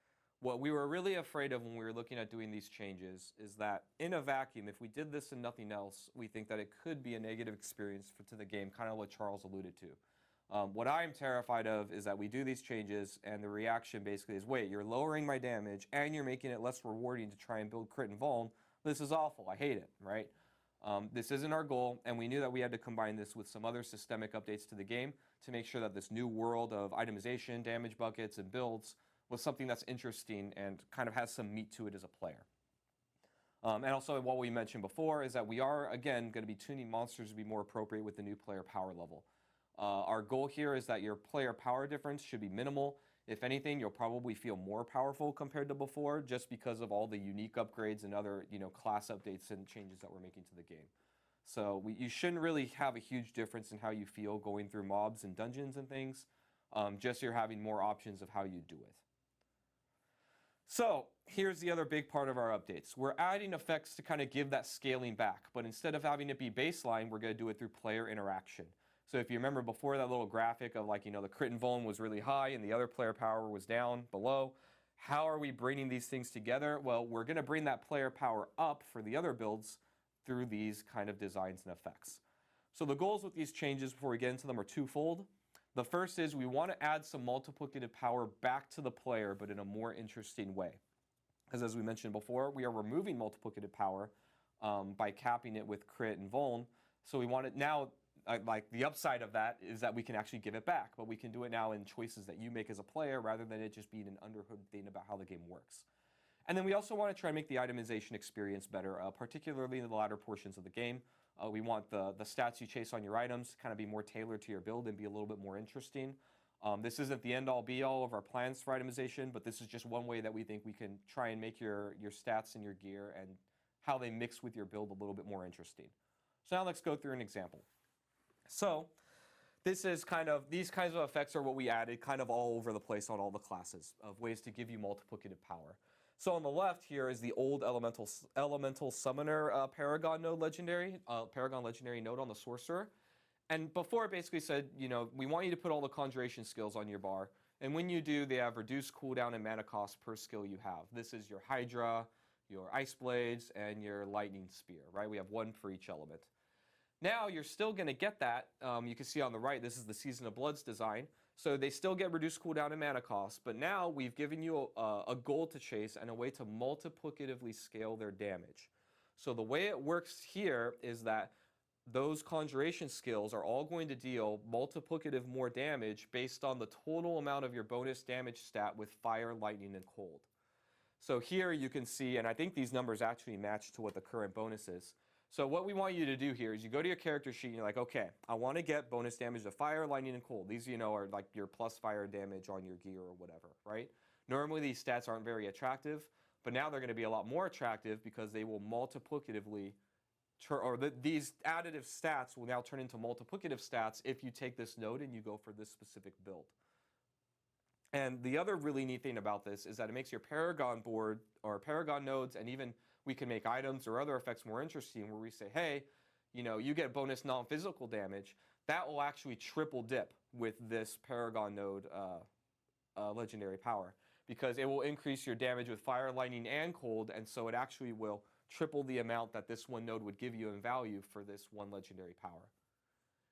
What we were really afraid of when we were looking at doing these changes is that in a vacuum, if we did this and nothing else, we think that it could be a negative experience to the game, kind of what Charles alluded to. What I'm terrified of is that we do these changes and the reaction basically is, wait, you're lowering my damage and you're making it less rewarding to try and build crit and vuln. This is awful. I hate it, right? This isn't our goal, and we knew that we had to combine this with some other systemic updates to the game to make sure that this new world of itemization, damage buckets, and builds was something that's interesting and kind of has some meat to it as a player. And also what we mentioned before is that we are, again, going to be tuning monsters to be more appropriate with the new player power level. Our goal here is that your player power difference should be minimal. If anything, you'll probably feel more powerful compared to before just because of all the unique upgrades and other class updates and changes that we're making to the game. So you shouldn't really have a huge difference in how you feel going through mobs and dungeons and things. Just you're having more options of how you do it. So here's the other big part of our updates. We're adding effects to kind of give that scaling back, but instead of having it be baseline, we're going to do it through player interaction. So if you remember before, that little graphic of the crit and vuln was really high and the other player power was down below. How are we bringing these things together? Well, we're going to bring that player power up for the other builds through these kind of designs and effects. So the goals with these changes before we get into them are twofold. The first is we want to add some multiplicative power back to the player, but in a more interesting way. Because as we mentioned before, we are removing multiplicative power by capping it with crit and vuln. So we want it now, like the upside of that is that we can actually give it back, but we can do it now in choices that you make as a player rather than it just being an underhood thing about how the game works. And then we also want to try and make the itemization experience better, particularly in the latter portions of the game. We want the stats you chase on your items to kind of be more tailored to your build and be a little bit more interesting. This isn't the end-all be-all of our plans for itemization, but this is just one way that we think we can try and make your stats and your gear and how they mix with your build a little bit more interesting. So now let's go through an example. So this is these kinds of effects are what we added kind of all over the place on all the classes of ways to give you multiplicative power. So on the left here is the old elemental summoner Paragon legendary node on the sorcerer. And before it basically said, we want you to put all the conjuration skills on your bar. And when you do, they have reduced cooldown and mana cost per skill you have. This is your Hydra, your Ice Blades, and your Lightning Spear, right? We have one for each element. Now you're still going to get that. You can see on the right, this is the Season of Bloods design. So they still get reduced cooldown and mana cost, but now we've given you a goal to chase and a way to multiplicatively scale their damage. So the way it works here is that those conjuration skills are all going to deal multiplicative more damage based on the total amount of your bonus damage stat with fire, lightning, and cold. So here you can see, and I think these numbers actually match to what the current bonus is. So what we want you to do here is you go to your character sheet and you're like, okay, I want to get bonus damage to fire, lightning, and cold. These, are like your plus fire damage on your gear or whatever, right? Normally these stats aren't very attractive, but now they're going to be a lot more attractive because they will multiplicatively, these additive stats will now turn into multiplicative stats if you take this node and you go for this specific build. And the other really neat thing about this is that it makes your Paragon board or Paragon nodes, and even we can make items or other effects more interesting where we say, hey, you get bonus non-physical damage. That will actually triple dip with this Paragon node legendary power because it will increase your damage with fire, lightning, and cold, and so it actually will triple the amount that this one node would give you in value for this one legendary power.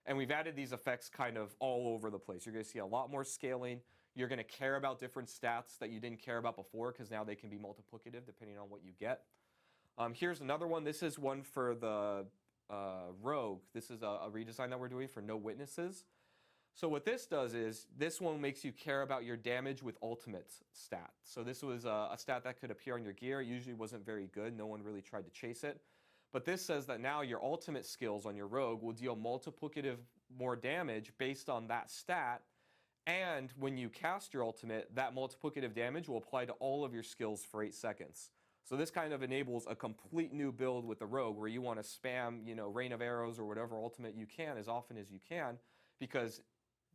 And we've added these effects kind of all over the place. You're going to see a lot more scaling. You're going to care about different stats that you didn't care about before because now they can be multiplicative depending on what you get. Here's another one. This is one for the Rogue. This is a redesign that we're doing for No Witnesses. So what this does is this one makes you care about your damage with ultimate stat. So this was a stat that could appear on your gear. It usually wasn't very good. No one really tried to chase it. But this says that now your ultimate skills on your Rogue will deal multiplicative more damage based on that stat. And when you cast your ultimate, that multiplicative damage will apply to all of your skills for 8 seconds. So this kind of enables a complete new build with the Rogue where you want to spam, Rain of Arrows or whatever ultimate you can as often as you can, because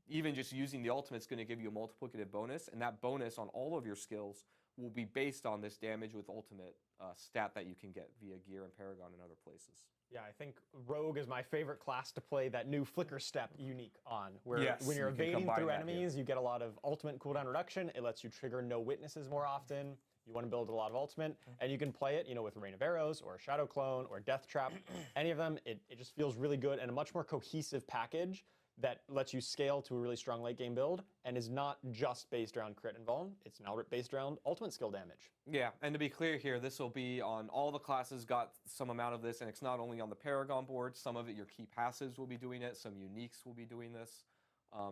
even just using the ultimate is going to give you a multiplicative bonus, and that bonus on all of your skills will be based on this damage with ultimate stat that you can get via gear and Paragon and other places. Yeah, I think Rogue is my favorite class to play that new flicker step unique on, where Yes, when you're you can evading combine through that enemies, here. you get a lot of ultimate cooldown reduction. It lets you trigger No Witnesses more often. You want to build a lot of ultimate, and you can play it, with Rain of Arrows or Shadow Clone or Death Trap. Any of them, it just feels really good and a much more cohesive package that lets you scale to a really strong late game build and is not just based around crit and vuln. It's now based around ultimate skill damage. Yeah, and to be clear here, this will be on all the classes got some amount of this, and it's not only on the Paragon board. Some of it, your key passives will be doing it. Some uniques will be doing this.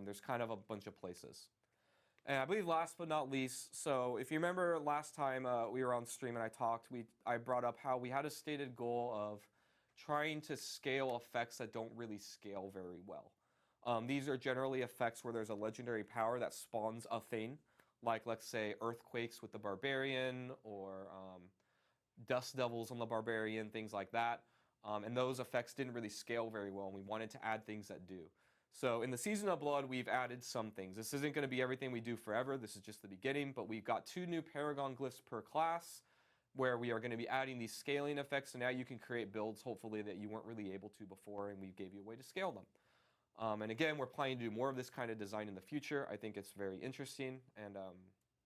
There's kind of a bunch of places. And I believe last but not least, so if you remember last time we were on stream and I talked, I brought up how we had a stated goal of trying to scale effects that don't really scale very well. These are generally effects where there's a legendary power that spawns a thing, like let's say earthquakes with the barbarian or dust devils on the barbarian, things like that. And those effects didn't really scale very well, and we wanted to add things that do. So in the Season of Blood, we've added some things. This isn't going to be everything we do forever. This is just the beginning, but we've got 2 new Paragon glyphs per class where we are going to be adding these scaling effects. So now you can create builds, hopefully, that you weren't really able to before, and we gave you a way to scale them. And again, we're planning to do more of this kind of design in the future. I think it's very interesting. And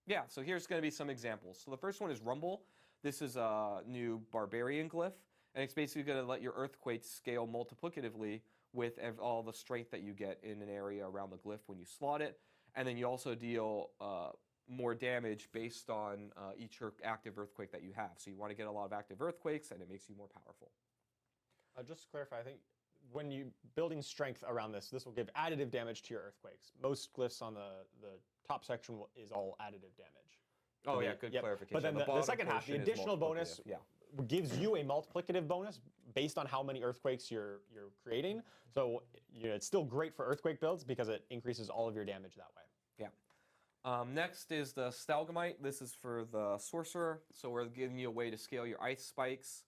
yeah, so here's going to be some examples. So the first one is Rumble. This is a new Barbarian glyph, and it's basically going to let your earthquakes scale multiplicatively with all the strength that you get in an area around the glyph when you slot it. And then you also deal more damage based on each active earthquake that you have. So you want to get a lot of active earthquakes, and it makes you more powerful. Just to clarify, I think when you building strength around this will give additive damage to your earthquakes. Most glyphs on the top section is all additive damage. Oh yeah, good clarification. But then the second half, the additional bonus, yeah, gives you a multiplicative bonus based on how many earthquakes you're creating. So it's still great for earthquake builds because it increases all of your damage that way. Yeah. Next is the Stalagmite. This is for the Sorcerer. So we're giving you a way to scale your ice spikes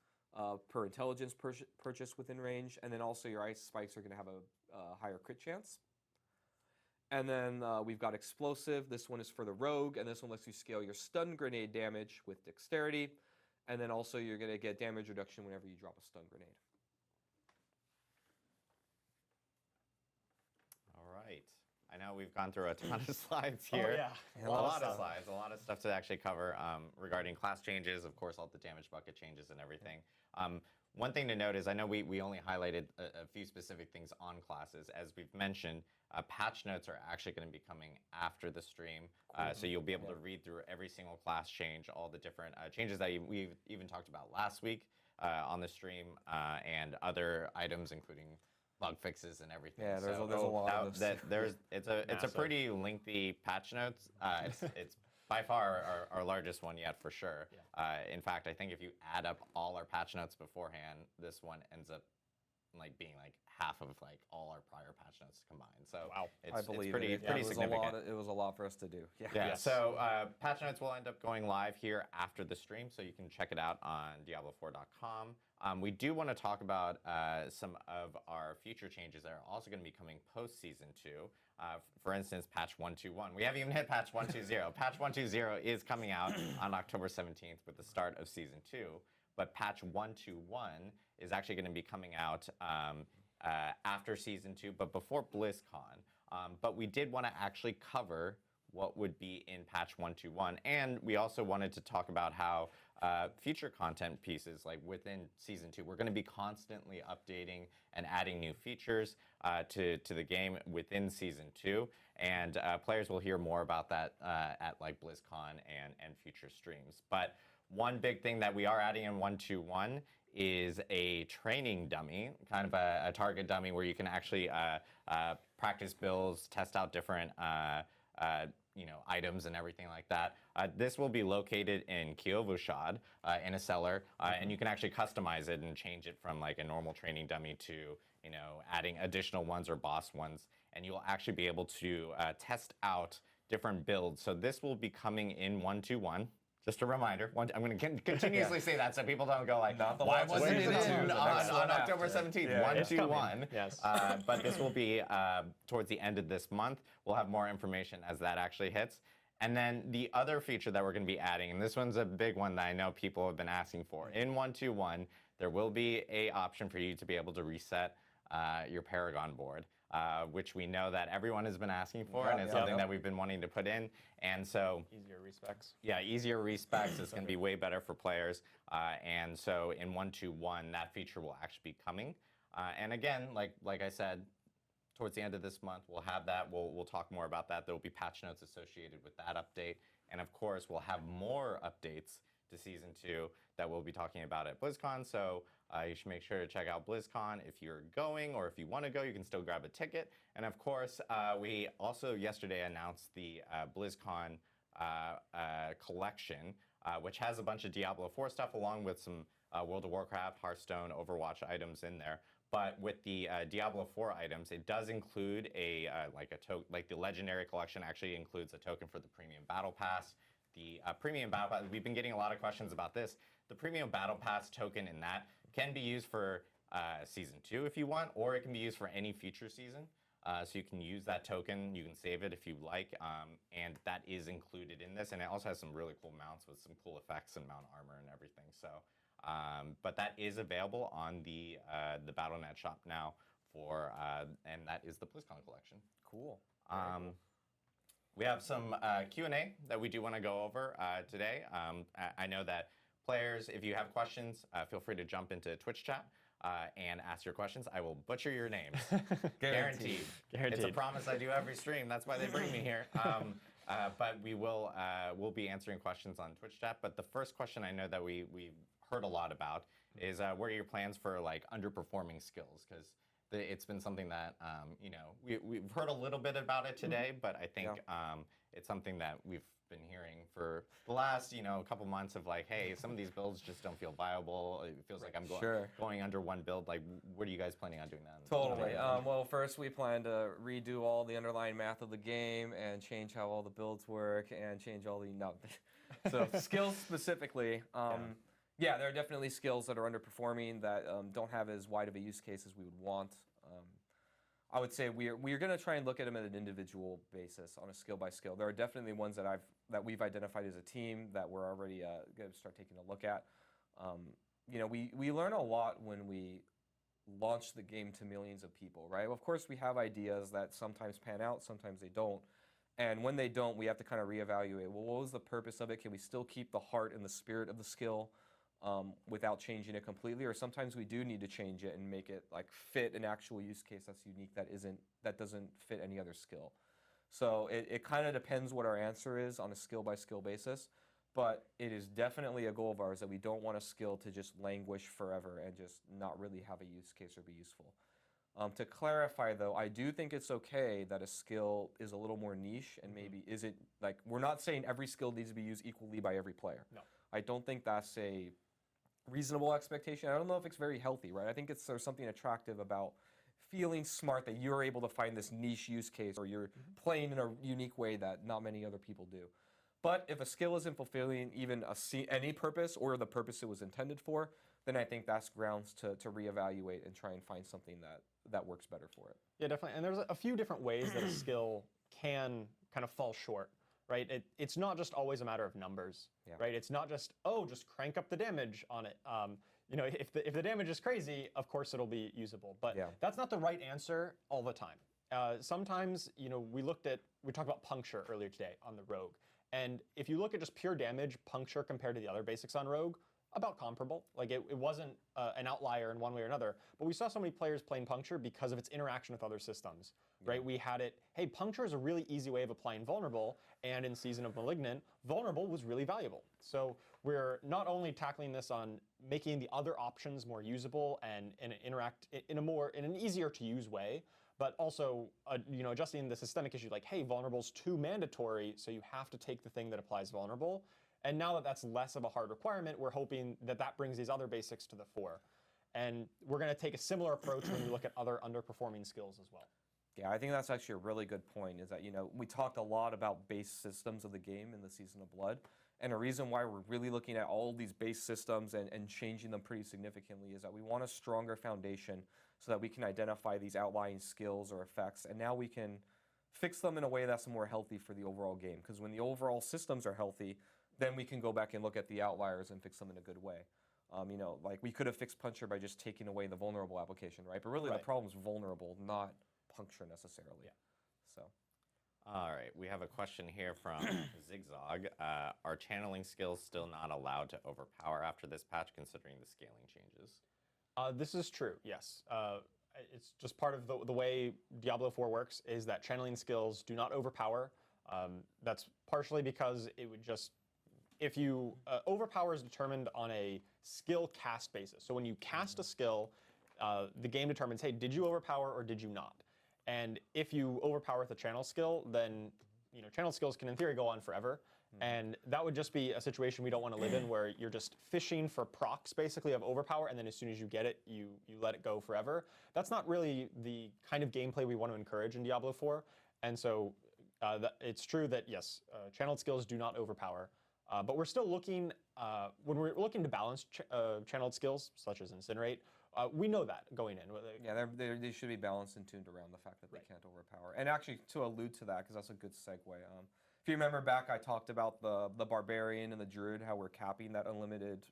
per intelligence purchase within range, and then also your ice spikes are going to have a higher crit chance. And then we've got Explosive. This one is for the Rogue, and this one lets you scale your stun grenade damage with Dexterity. And then also you're going to get damage reduction whenever you drop a stun grenade. All right. I know we've gone through a ton of slides here. Oh, yeah. A lot of slides, a lot of stuff to actually cover regarding class changes, of course, all the damage bucket changes and everything. One thing to note is I know we only highlighted a few specific things on classes. As we've mentioned, patch notes are actually going to be coming after the stream. So you'll be able to read through every single class change, all the different changes that we've even talked about last week on the stream, and other items, including bug fixes and everything. Yeah, there's a lot of this. It's a pretty lengthy patch notes. It's by far our largest one yet, for sure. Yeah. In fact, I think if you add up all our patch notes beforehand, this one ends up being half of all our prior patch notes combined. So wow. it's pretty significant. It was a lot for us to do. Yeah. Yes. So patch notes will end up going live here after the stream, so you can check it out on diablo4.com. We do want to talk about some of our future changes that are also going to be coming post Season 2. For instance, patch 121. We haven't even hit patch 120. Patch 120 is coming out on October 17th with the start of Season 2. But patch 121 is actually going to be coming out after Season 2, but before BlizzCon. But we did want to actually cover what would be in patch 121. And we also wanted to talk about how future content pieces, within Season 2, we're going to be constantly updating and adding new features to the game within Season 2. And players will hear more about that at BlizzCon and future streams. But one big thing that we are adding in 121 is a training dummy, kind of a target dummy where you can actually practice builds, test out different items and everything like that. This will be located in Kiovushad in a cellar, and you can actually customize it and change it from a normal training dummy to adding additional ones or boss ones, and you'll actually be able to test out different builds. So this will be coming in 121. Just a reminder, I'm going to continuously say that so people don't go why wasn't it in on October 17th? 121. Yes. But this will be towards the end of this month. We'll have more information as that actually hits. And then the other feature that we're going to be adding, and this one's a big one that I know people have been asking for. In 121, there will be an option for you to be able to reset your Paragon board, which we know that everyone has been asking for, and it's something that we've been wanting to put in. And so easier respecs. Yeah, easier respecs. It's going to be way better for players. And so in 121, that feature will actually be coming. And again, like I said, towards the end of this month, we'll have that. We'll talk more about that. There will be patch notes associated with that update. And of course, we'll have more updates to Season 2 that we'll be talking about at BlizzCon. So you should make sure to check out BlizzCon if you're going, or if you want to go, you can still grab a ticket. And of course, we also yesterday announced the BlizzCon collection, which has a bunch of Diablo 4 stuff along with some World of Warcraft, Hearthstone, Overwatch items in there. But with the Diablo 4 items, it does include like the Legendary Collection actually includes a token for the Premium Battle Pass. The Premium Battle Pass, we've been getting a lot of questions about this. The Premium Battle Pass token in that can be used for Season 2 if you want, or it can be used for any future season. So you can use that token, you can save it if you like, and that is included in this. And it also has some really cool mounts with some cool effects and mount armor and everything. So. But that is available on the Battle.net shop now and that is the BlizzCon collection. Cool. Cool. We have some Q&A that we do want to go over today. I know that players, if you have questions, feel free to jump into Twitch chat and ask your questions. I will butcher your names. Guaranteed. It's a promise I do every stream. That's why they bring me here. But we'll be answering questions on Twitch chat. But the first question I know that we heard a lot about is what are your plans for like underperforming skills? Because it's been something that we've heard a little bit about it today, but I think it's something that we've been hearing for the last couple months of like, hey, some of these builds just don't feel viable. It feels like I'm going under one build. Like, what are you guys planning on doing that? Totally. Well, first we plan to redo all the underlying math of the game and change how all the builds work and change all the so skills specifically. Yeah, there are definitely skills that are underperforming that don't have as wide of a use case as we would want. I would say we're going to try and look at them at an individual basis on a skill by skill. There are definitely ones that we've identified as a team that we're already going to start taking a look at. We learn a lot when we launch the game to millions of people, right? Of course, we have ideas that sometimes pan out, sometimes they don't. And when they don't, we have to kind of reevaluate. Well, what was the purpose of it? Can we still keep the heart and the spirit of the skill? Without changing it completely, or sometimes we do need to change it and make it like fit an actual use case that's unique that doesn't fit any other skill. So it kind of depends what our answer is on a skill by skill basis, but it is definitely a goal of ours that we don't want a skill to just languish forever and just not really have a use case or be useful. To clarify though, I do think it's okay that a skill is a little more niche and maybe isn't like, we're not saying every skill needs to be used equally by every player. No. I don't think that's a reasonable expectation. I don't know if it's very healthy, right? I think there's something attractive about feeling smart that you're able to find this niche use case or you're playing in a unique way that not many other people do. But if a skill isn't fulfilling even any purpose or the purpose it was intended for, then I think that's grounds to reevaluate and try and find something that works better for it. Yeah, definitely. And there's a few different ways that a skill can kind of fall short. Right? It's not just always a matter of numbers, right? It's not just, just crank up the damage on it. If the damage is crazy, of course it'll be usable. But that's not the right answer all the time. Sometimes, we talked about puncture earlier today on the Rogue. And if you look at just pure damage, puncture compared to the other basics on Rogue, about comparable. Like it wasn't an outlier in one way or another, but we saw so many players playing puncture because of its interaction with other systems, right? We had it, hey, puncture is a really easy way of applying vulnerable, and in Season of Malignant, vulnerable was really valuable. So we're not only tackling this on making the other options more usable and interact in an easier to use way, but also adjusting the systemic issue like, hey, vulnerable's too mandatory, so you have to take the thing that applies vulnerable. And now that that's less of a hard requirement, we're hoping that brings these other basics to the fore. And we're going to take a similar approach when we look at other underperforming skills as well. Yeah, I think that's actually a really good point, is that, we talked a lot about base systems of the game in the Season of Blood. And a reason why we're really looking at all these base systems and changing them pretty significantly is that we want a stronger foundation so that we can identify these outlying skills or effects. And now we can fix them in a way that's more healthy for the overall game. Because when the overall systems are healthy, then we can go back and look at the outliers and fix them in a good way. Like we could have fixed puncture by just taking away the vulnerable application, right? But really the problem's vulnerable, not puncture necessarily. Yeah. So. All right, we have a question here from Zigzag. Are channeling skills still not allowed to overpower after this patch, considering the scaling changes? This is true, yes. It's just part of the way Diablo 4 works is that channeling skills do not overpower. That's partially because it would just if you overpower is determined on a skill cast basis. So when you cast a skill, the game determines, hey, did you overpower or did you not? And if you overpower with a channel skill, then channel skills can in theory go on forever. And that would just be a situation we don't want to live in, where you're just fishing for procs basically of overpower, and then as soon as you get it, you let it go forever. That's not really the kind of gameplay we want to encourage in Diablo 4. And so it's true that yes, channeled skills do not overpower, but we're still looking, when we're looking to balance channeled skills, such as Incinerate, we know that going in. Yeah, they should be balanced and tuned around the fact that they can't overpower. And actually, to allude to that, because that's a good segue, if you remember back, I talked about the Barbarian and the Druid, how we're capping that unlimited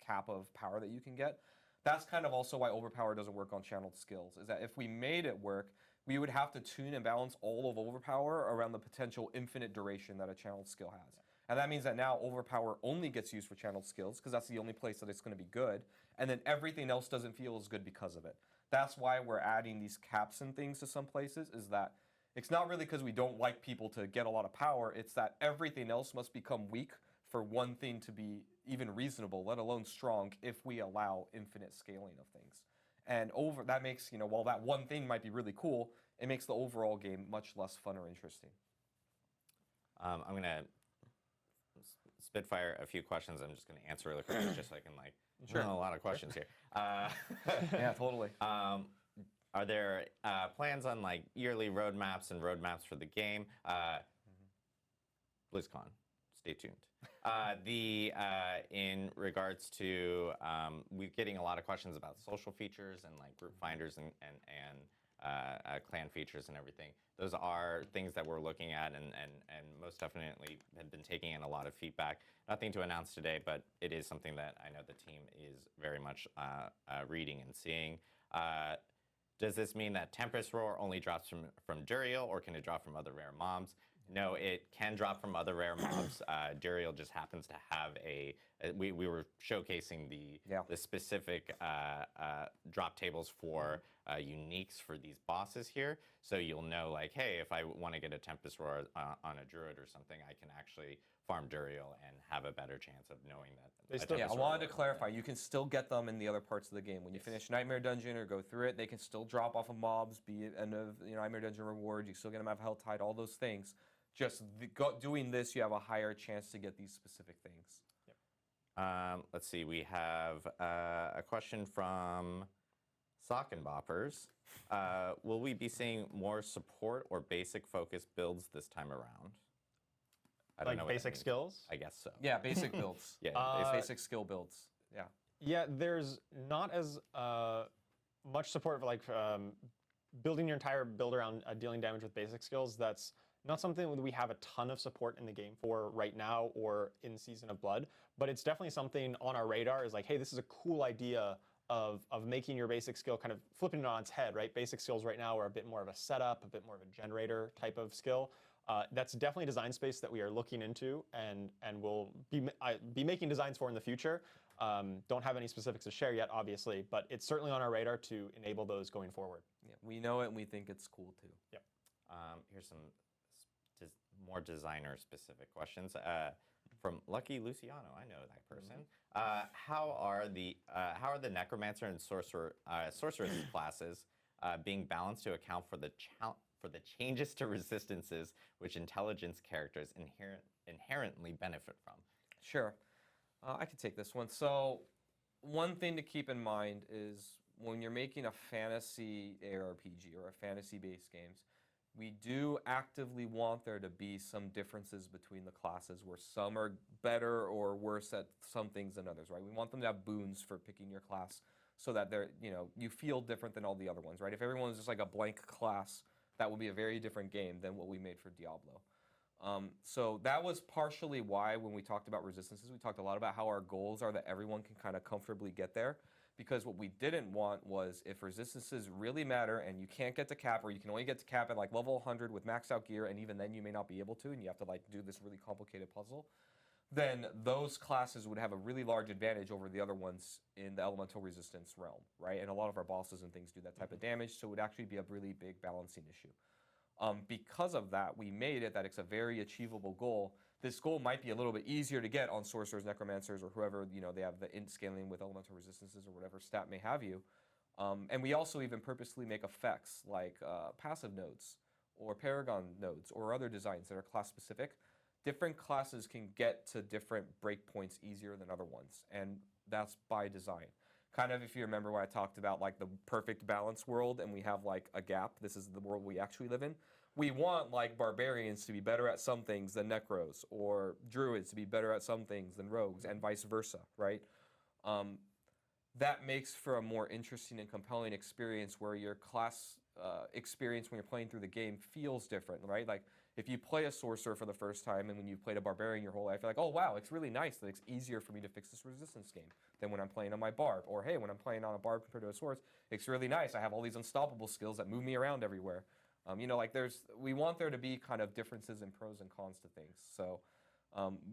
cap of power that you can get. That's kind of also why overpower doesn't work on channeled skills, is that if we made it work, we would have to tune and balance all of overpower around the potential infinite duration that a channeled skill has. And that means that now overpower only gets used for channeled skills, because that's the only place that it's going to be good, and then everything else doesn't feel as good because of it. That's why we're adding these caps and things to some places, is that it's not really because we don't like people to get a lot of power, it's that everything else must become weak for one thing to be even reasonable, let alone strong, if we allow infinite scaling of things. And that makes, while that one thing might be really cool, it makes the overall game much less fun or interesting. I'm going to spitfire a few questions. I'm just going to answer really quickly, just so I can a lot of questions here. Yeah, totally. Are there plans on yearly roadmaps and roadmaps for the game? BlizzCon, stay tuned. In regards to, we're getting a lot of questions about social features and group finders and clan features and everything. Those are things that we're looking at and most definitely have been taking in a lot of feedback. Nothing to announce today, but it is something that I know the team is very much reading and seeing. Does this mean that Tempest Roar only drops from Duriel, or can it drop from other rare mobs? No, it can drop from other rare mobs. Duriel just happens to have we were showcasing the specific drop tables for uniques for these bosses here. So you'll know, hey, if I want to get a Tempest Roar on a Druid or something, I can actually farm Duriel and have a better chance of knowing that. Yeah, I wanted to clarify, you can still get them in the other parts of the game. When you finish Nightmare Dungeon or go through it, they can still drop off of mobs, be it end of Nightmare Dungeon rewards, you still get them out of Hell Tide, all those things. Just doing this, you have a higher chance to get these specific things. Yep. Let's see, we have a question from Sock and Boppers. Will we be seeing more support or basic focus builds this time around? I don't know basic skills? I guess so. Yeah, basic builds. Yeah, basic skill builds. Yeah. Yeah, there's not as much support for building your entire build around dealing damage with basic skills. That's not something that we have a ton of support in the game for right now or in Season of Blood, but it's definitely something on our radar, is hey, this is a cool idea of making your basic skill, kind of flipping it on its head, right? Basic skills right now are a bit more of a setup, a bit more of a generator type of skill. That's definitely a design space that we are looking into and will be making designs for in the future. Don't have any specifics to share yet, obviously, but it's certainly on our radar to enable those going forward. Yeah, we know it and we think it's cool too. Yep. Here's some more designer-specific questions from Lucky Luciano. I know that person. How are the Necromancer and Sorceress classes being balanced to account for the changes to resistances which intelligence characters inherently benefit from? Sure. I can take this one. So one thing to keep in mind is when you're making a fantasy ARPG or a fantasy-based games, we do actively want there to be some differences between the classes, where some are better or worse at some things than others, right? We want them to have boons for picking your class so that they're, you feel different than all the other ones, right? If everyone was just a blank class, that would be a very different game than what we made for Diablo. So that was partially why when we talked about resistances, we talked a lot about how our goals are that everyone can kind of comfortably get there. Because what we didn't want was, if resistances really matter and you can't get to cap, or you can only get to cap at level 100 with maxed out gear, and even then you may not be able to, and you have to do this really complicated puzzle, then those classes would have a really large advantage over the other ones in the elemental resistance realm, right? And a lot of our bosses and things do that type of damage, so it would actually be a really big balancing issue. Because of that, we made it that it's a very achievable goal this gold might be a little bit easier to get on sorcerers, necromancers, or whoever, they have the int scaling with elemental resistances or whatever stat may have you. And we also even purposely make effects like passive nodes or paragon nodes or other designs that are class specific. Different classes can get to different breakpoints easier than other ones, and that's by design. Kind of, if you remember when I talked about like the perfect balance world and we have like a gap, this is the world we actually live in. We want like barbarians to be better at some things than necros, or druids to be better at some things than rogues, and vice versa, right? That makes for a more interesting and compelling experience where your class experience when you're playing through the game feels different, right? Like if you play a sorcerer for the first time and when you've played a barbarian your whole life, you're like, oh wow, it's really nice that it's easier for me to fix this resistance game than when I'm playing on my barb. Or hey, when I'm playing on a barb compared to a sword, it's really nice. I have all these unstoppable skills that move me around everywhere. Like we want there to be kind of differences in pros and cons to things. So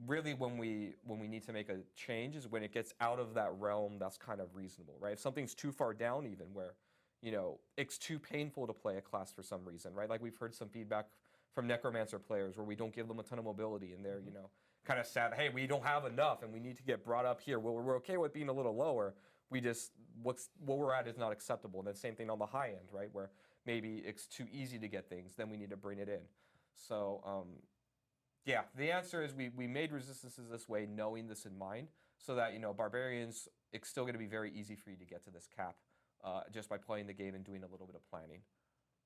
really when we need to make a change is when it gets out of that realm that's kind of reasonable, right? If something's too far down even where, it's too painful to play a class for some reason, right? Like we've heard some feedback from necromancer players where we don't give them a ton of mobility and they're, kind of sad, hey, we don't have enough and we need to get brought up here. Well, we're okay with being a little lower. We just, what we're at is not acceptable. And then same thing on the high end, right? Where maybe it's too easy to get things, then we need to bring it in. So, yeah, the answer is we made resistances this way knowing this in mind so that, barbarians, it's still going to be very easy for you to get to this cap just by playing the game and doing a little bit of planning.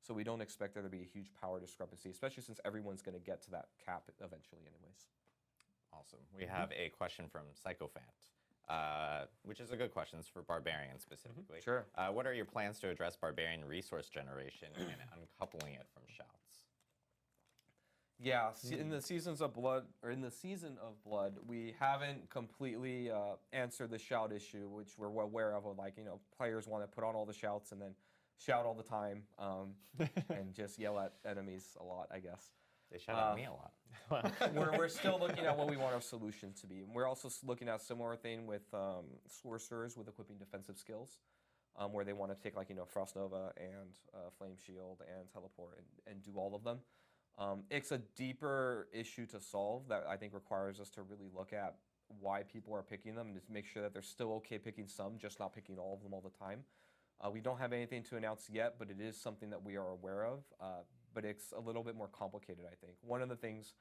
So we don't expect there to be a huge power discrepancy, especially since everyone's going to get to that cap eventually anyways. Awesome. We have a question from Psychophant, which is a good question. It's for barbarians specifically. Sure. What are your plans to address barbarian resource generation and uncoupling it from shouts? Yeah, in the season of blood, we haven't completely answered the shout issue, which we're well aware of. Like, players want to put on all the shouts and then shout all the time and just yell at enemies a lot, I guess. They shout at me a lot. We're still looking at what we want our solution to be. We're also looking at a similar thing with sorcerers with equipping defensive skills, where they want to take Frost Nova and Flame Shield and Teleport and do all of them. It's a deeper issue to solve that I think requires us to really look at why people are picking them and just make sure that they're still okay picking some, just not picking all of them all the time. We don't have anything to announce yet, but it is something that we are aware of. But it's a little bit more complicated, I think. One of the things,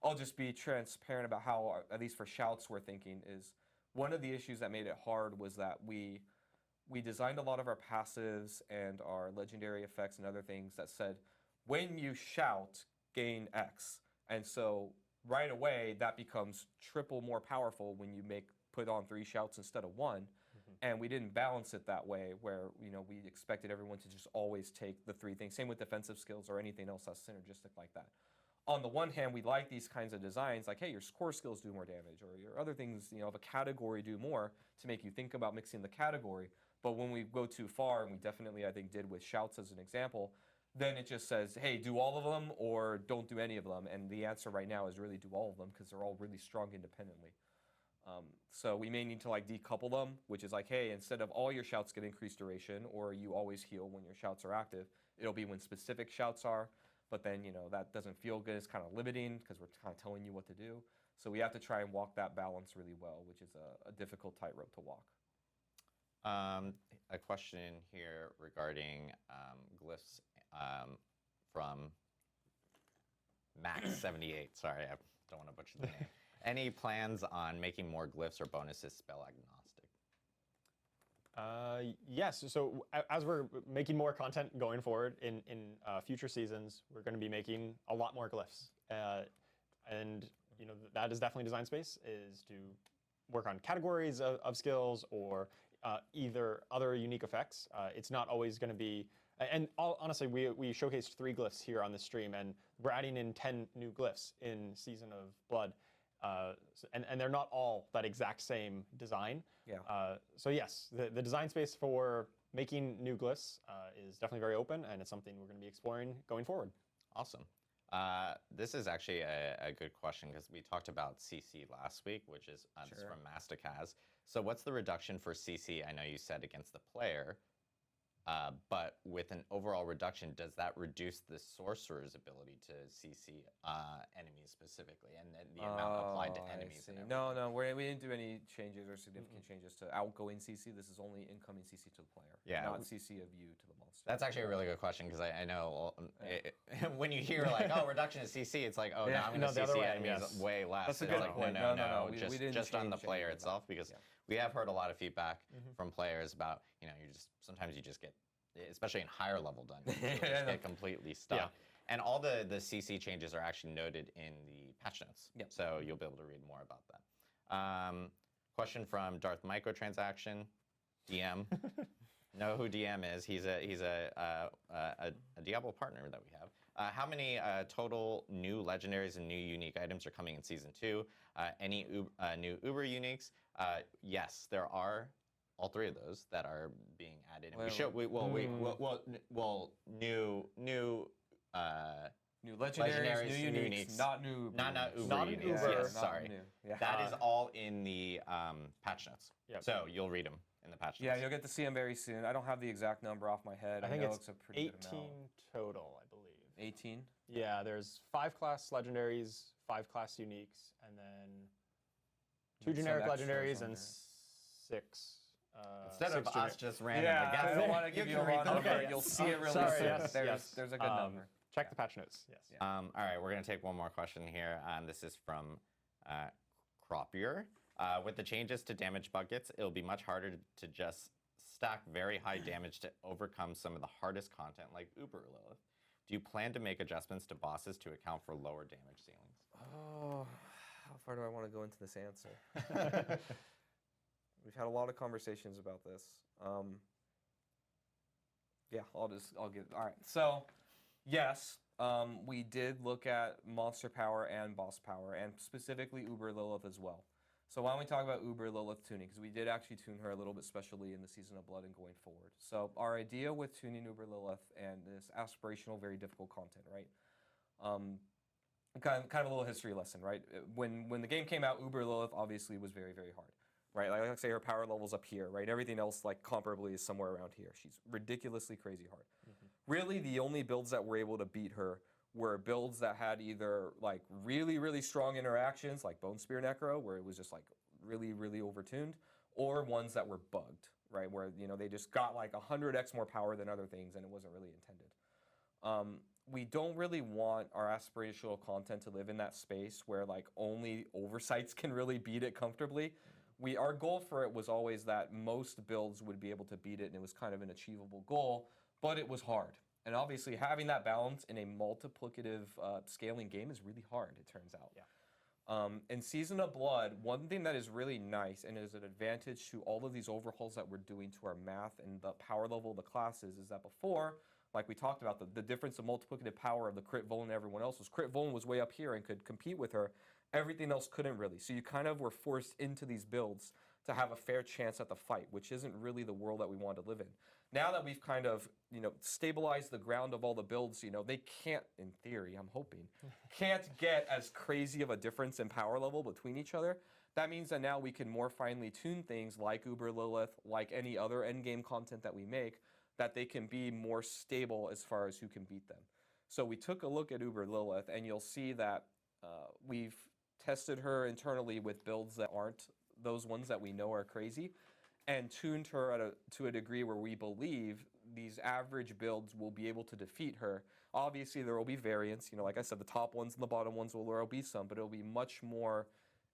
I'll just be transparent about how, at least for shouts, we're thinking is one of the issues that made it hard was that we designed a lot of our passives and our legendary effects and other things that said, when you shout, gain X. And so right away, that becomes triple more powerful when you put on 3 shouts instead of 1. And we didn't balance it that way where, we expected everyone to just always take the 3 things. Same with defensive skills or anything else that's synergistic like that. On the one hand, we like these kinds of designs like, hey, your core skills do more damage or your other things, of a category do more to make you think about mixing the category. But when we go too far, and we definitely, I think, did with shouts as an example, then it just says, hey, do all of them or don't do any of them. And the answer right now is really do all of them because they're all really strong independently. So we may need to decouple them, which is like, hey, instead of all your shouts get increased duration or you always heal when your shouts are active, it'll be when specific shouts are. But then, that doesn't feel good. It's kind of limiting because we're kind of telling you what to do. So we have to try and walk that balance really well, which is a difficult tightrope to walk. A question here regarding glyphs from Max78. Sorry, I don't want to butcher the name. Any plans on making more glyphs or bonuses spell agnostic? Yes. So as we're making more content going forward in future seasons, we're going to be making a lot more glyphs. And that is definitely design space, is to work on categories of skills or either other unique effects. It's not always going to be, and honestly, we showcased 3 glyphs here on the stream, and we're adding in 10 new glyphs in Season of Blood. And they're not all that exact same design. Yeah. So yes, the design space for making new glyphs is definitely very open, and it's something we're going to be exploring going forward. Awesome. This is actually a good question because we talked about CC last week, which is this is from Masticaz. So what's the reduction for CC? I know you said against the player. but with an overall reduction, does that reduce the sorcerer's ability to CC enemies specifically, and then the amount applied to enemies? And no, we didn't do any changes or significant changes to outgoing CC. This is only incoming CC to the player, not CC of you to the monster. That's actually a really good question, because I know when you hear like, oh, reduction of CC, it's like, oh, now I'm going to CC enemies way less. That's a good like, point. No, we just on the player itself, because we have heard a lot of feedback from players about, sometimes you just get, especially in higher level dungeons, you just get completely stuck. And all the CC changes are actually noted in the patch notes, so you'll be able to read more about that. Question from Darth Microtransaction, DM. Know who DM is? He's a Diablo partner that we have. How many total new legendaries and new unique items are coming in Season 2? Any new Uber uniques? Yes, there are all three of those that are being added. And new legendaries, new uniques, not new Uber. Not Uber Not uniques. Uber. Yes, sorry. That is all in the patch notes. So you'll read them in the patch notes. Yeah, you'll get to see them very soon. I don't have the exact number off my head. I think know it's a pretty 18 good amount. total, I believe. 18? Yeah, there's 5 class legendaries, 5 class uniques, and then 2 generic legendaries and 6. Instead of us just random, I don't want to give you a wrong number. You'll see it really soon. There's a good number. Check the patch notes. Yes. All right, we're going to take one more question here. This is from Croppier. With the changes to damage buckets, it'll be much harder to just stack very high damage to overcome some of the hardest content like Uber Lilith. Do you plan to make adjustments to bosses to account for lower damage ceilings? Oh, how far do I want to go into this answer? We've had a lot of conversations about this. All right. So, yes, we did look at monster power and boss power, and specifically Uber Lilith as well. So why don't we talk about Uber Lilith tuning, because we did actually tune her a little bit specially in the Season of Blood and going forward. So our idea with tuning Uber Lilith and this aspirational, very difficult content, right? Kind of a little history lesson, right? When the game came out, Uber Lilith obviously was very, very hard. Right, like I say, her power level's up here, right? Everything else, like comparably, is somewhere around here. She's ridiculously crazy hard. Really, the only builds that were able to beat her were builds that had either like really, really strong interactions, like Bone Spear Necro, where it was just like really, really overtuned, or ones that were bugged, right? Where they just got like 100x more power than other things, and it wasn't really intended. We don't really want our aspirational content to live in that space where like only oversights can really beat it comfortably. Our goal for it was always that most builds would be able to beat it, and it was kind of an achievable goal, but it was hard. And obviously having that balance in a multiplicative scaling game is really hard, it turns out. In Season of Blood, one thing that is really nice and is an advantage to all of these overhauls that we're doing to our math and the power level of the classes is that before, like we talked about, the difference of multiplicative power of the crit Vuln and everyone else was crit Vuln was way up here and could compete with her. Everything else couldn't really. So you kind of were forced into these builds to have a fair chance at the fight, which isn't really the world that we want to live in. Now that we've kind of, stabilized the ground of all the builds, they can't, in theory, I'm hoping, can't get as crazy of a difference in power level between each other. That means that now we can more finely tune things like Uber Lilith, like any other endgame content that we make, that they can be more stable as far as who can beat them. So we took a look at Uber Lilith, and you'll see that we've tested her internally with builds that aren't those ones that we know are crazy, and tuned her to a degree where we believe these average builds will be able to defeat her. Obviously, there will be variance. Like I said, the top ones and the bottom ones will be some, but it'll be much more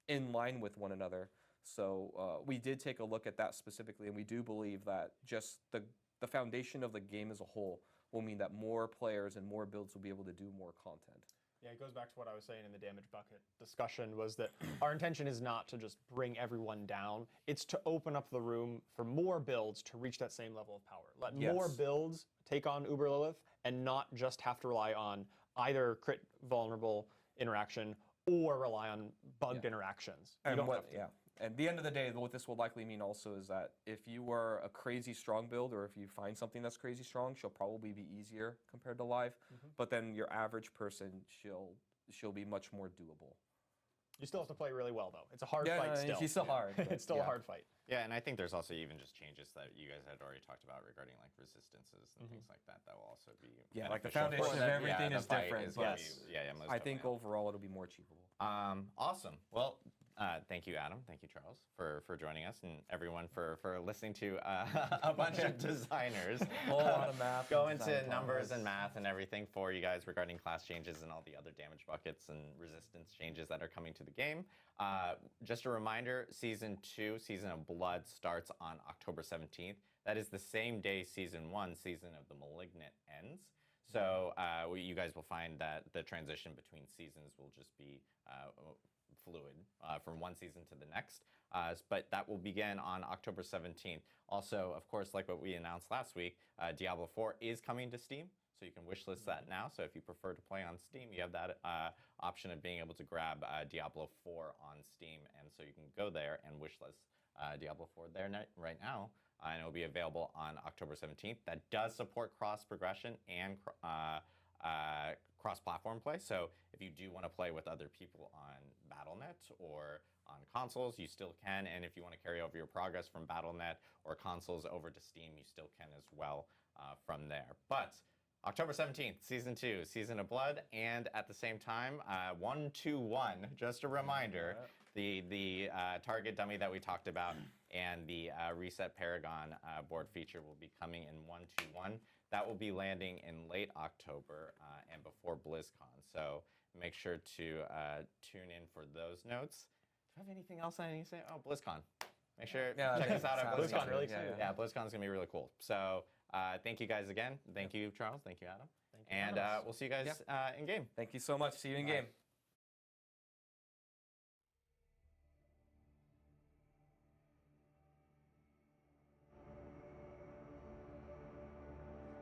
in line with one another. So we did take a look at that specifically, and we do believe that just the foundation of the game as a whole will mean that more players and more builds will be able to do more content. Yeah, it goes back to what I was saying in the damage bucket discussion, was that our intention is not to just bring everyone down. It's to open up the room for more builds to reach that same level of power. Let more builds take on Uber Lilith and not just have to rely on either crit vulnerable interaction or rely on bugged interactions. You don't have to. At the end of the day, what this will likely mean also is that if you are a crazy strong build, or if you find something that's crazy strong, she'll probably be easier compared to live. But then your average person, she'll be much more doable. You still have to play really well, though. It's a hard Yeah, fight still. he's still hard. but It's still yeah. a hard fight. Yeah, and I think there's also even just changes that you guys had already talked about regarding like resistances and things like that. That will also be Yeah, like the beneficial for foundation of them. everything the is fight different, gonna yes. be- yeah, most I think definitely. overall it'll be more achievable. Awesome. Well, thank you, Adam. Thank you, Charles, for joining us, and everyone for listening to a bunch of designers A whole lot of math. go and into design numbers process. and math and everything for you guys regarding class changes and all the other damage buckets and resistance changes that are coming to the game. Just a reminder, Season 2, Season of Blood, starts on October 17th. That is the same day Season 1, Season of the Malignant, ends. So you guys will find that the transition between seasons will just be fluid from one season to the next. But that will begin on October 17th. Also, of course, like what we announced last week, Diablo 4 is coming to Steam. So you can wishlist that now. So if you prefer to play on Steam, you have that option of being able to grab Diablo 4 on Steam. And so you can go there and wishlist Diablo 4 there right now. And it will be available on October 17th. That does support cross-progression and cross-platform play. So if you do want to play with other people on Battle.net or on consoles, you still can. And if you want to carry over your progress from Battle.net or consoles over to Steam, you still can as well from there. But October 17th, Season 2, Season of Blood, and at the same time, 121, just a reminder, the target dummy that we talked about and the Reset Paragon board feature will be coming in 121. That will be landing in late October and before BlizzCon. So make sure to tune in for those notes. Do I have anything else I need to say? Oh, BlizzCon. Make sure check us out at BlizzCon. BlizzCon, really excited. Yeah, BlizzCon's going to be really cool. So thank you guys again. Thank you, Charles. Thank you, Adam. Thank you, And Adam. we'll see you guys in game. Thank you so much. See you in game.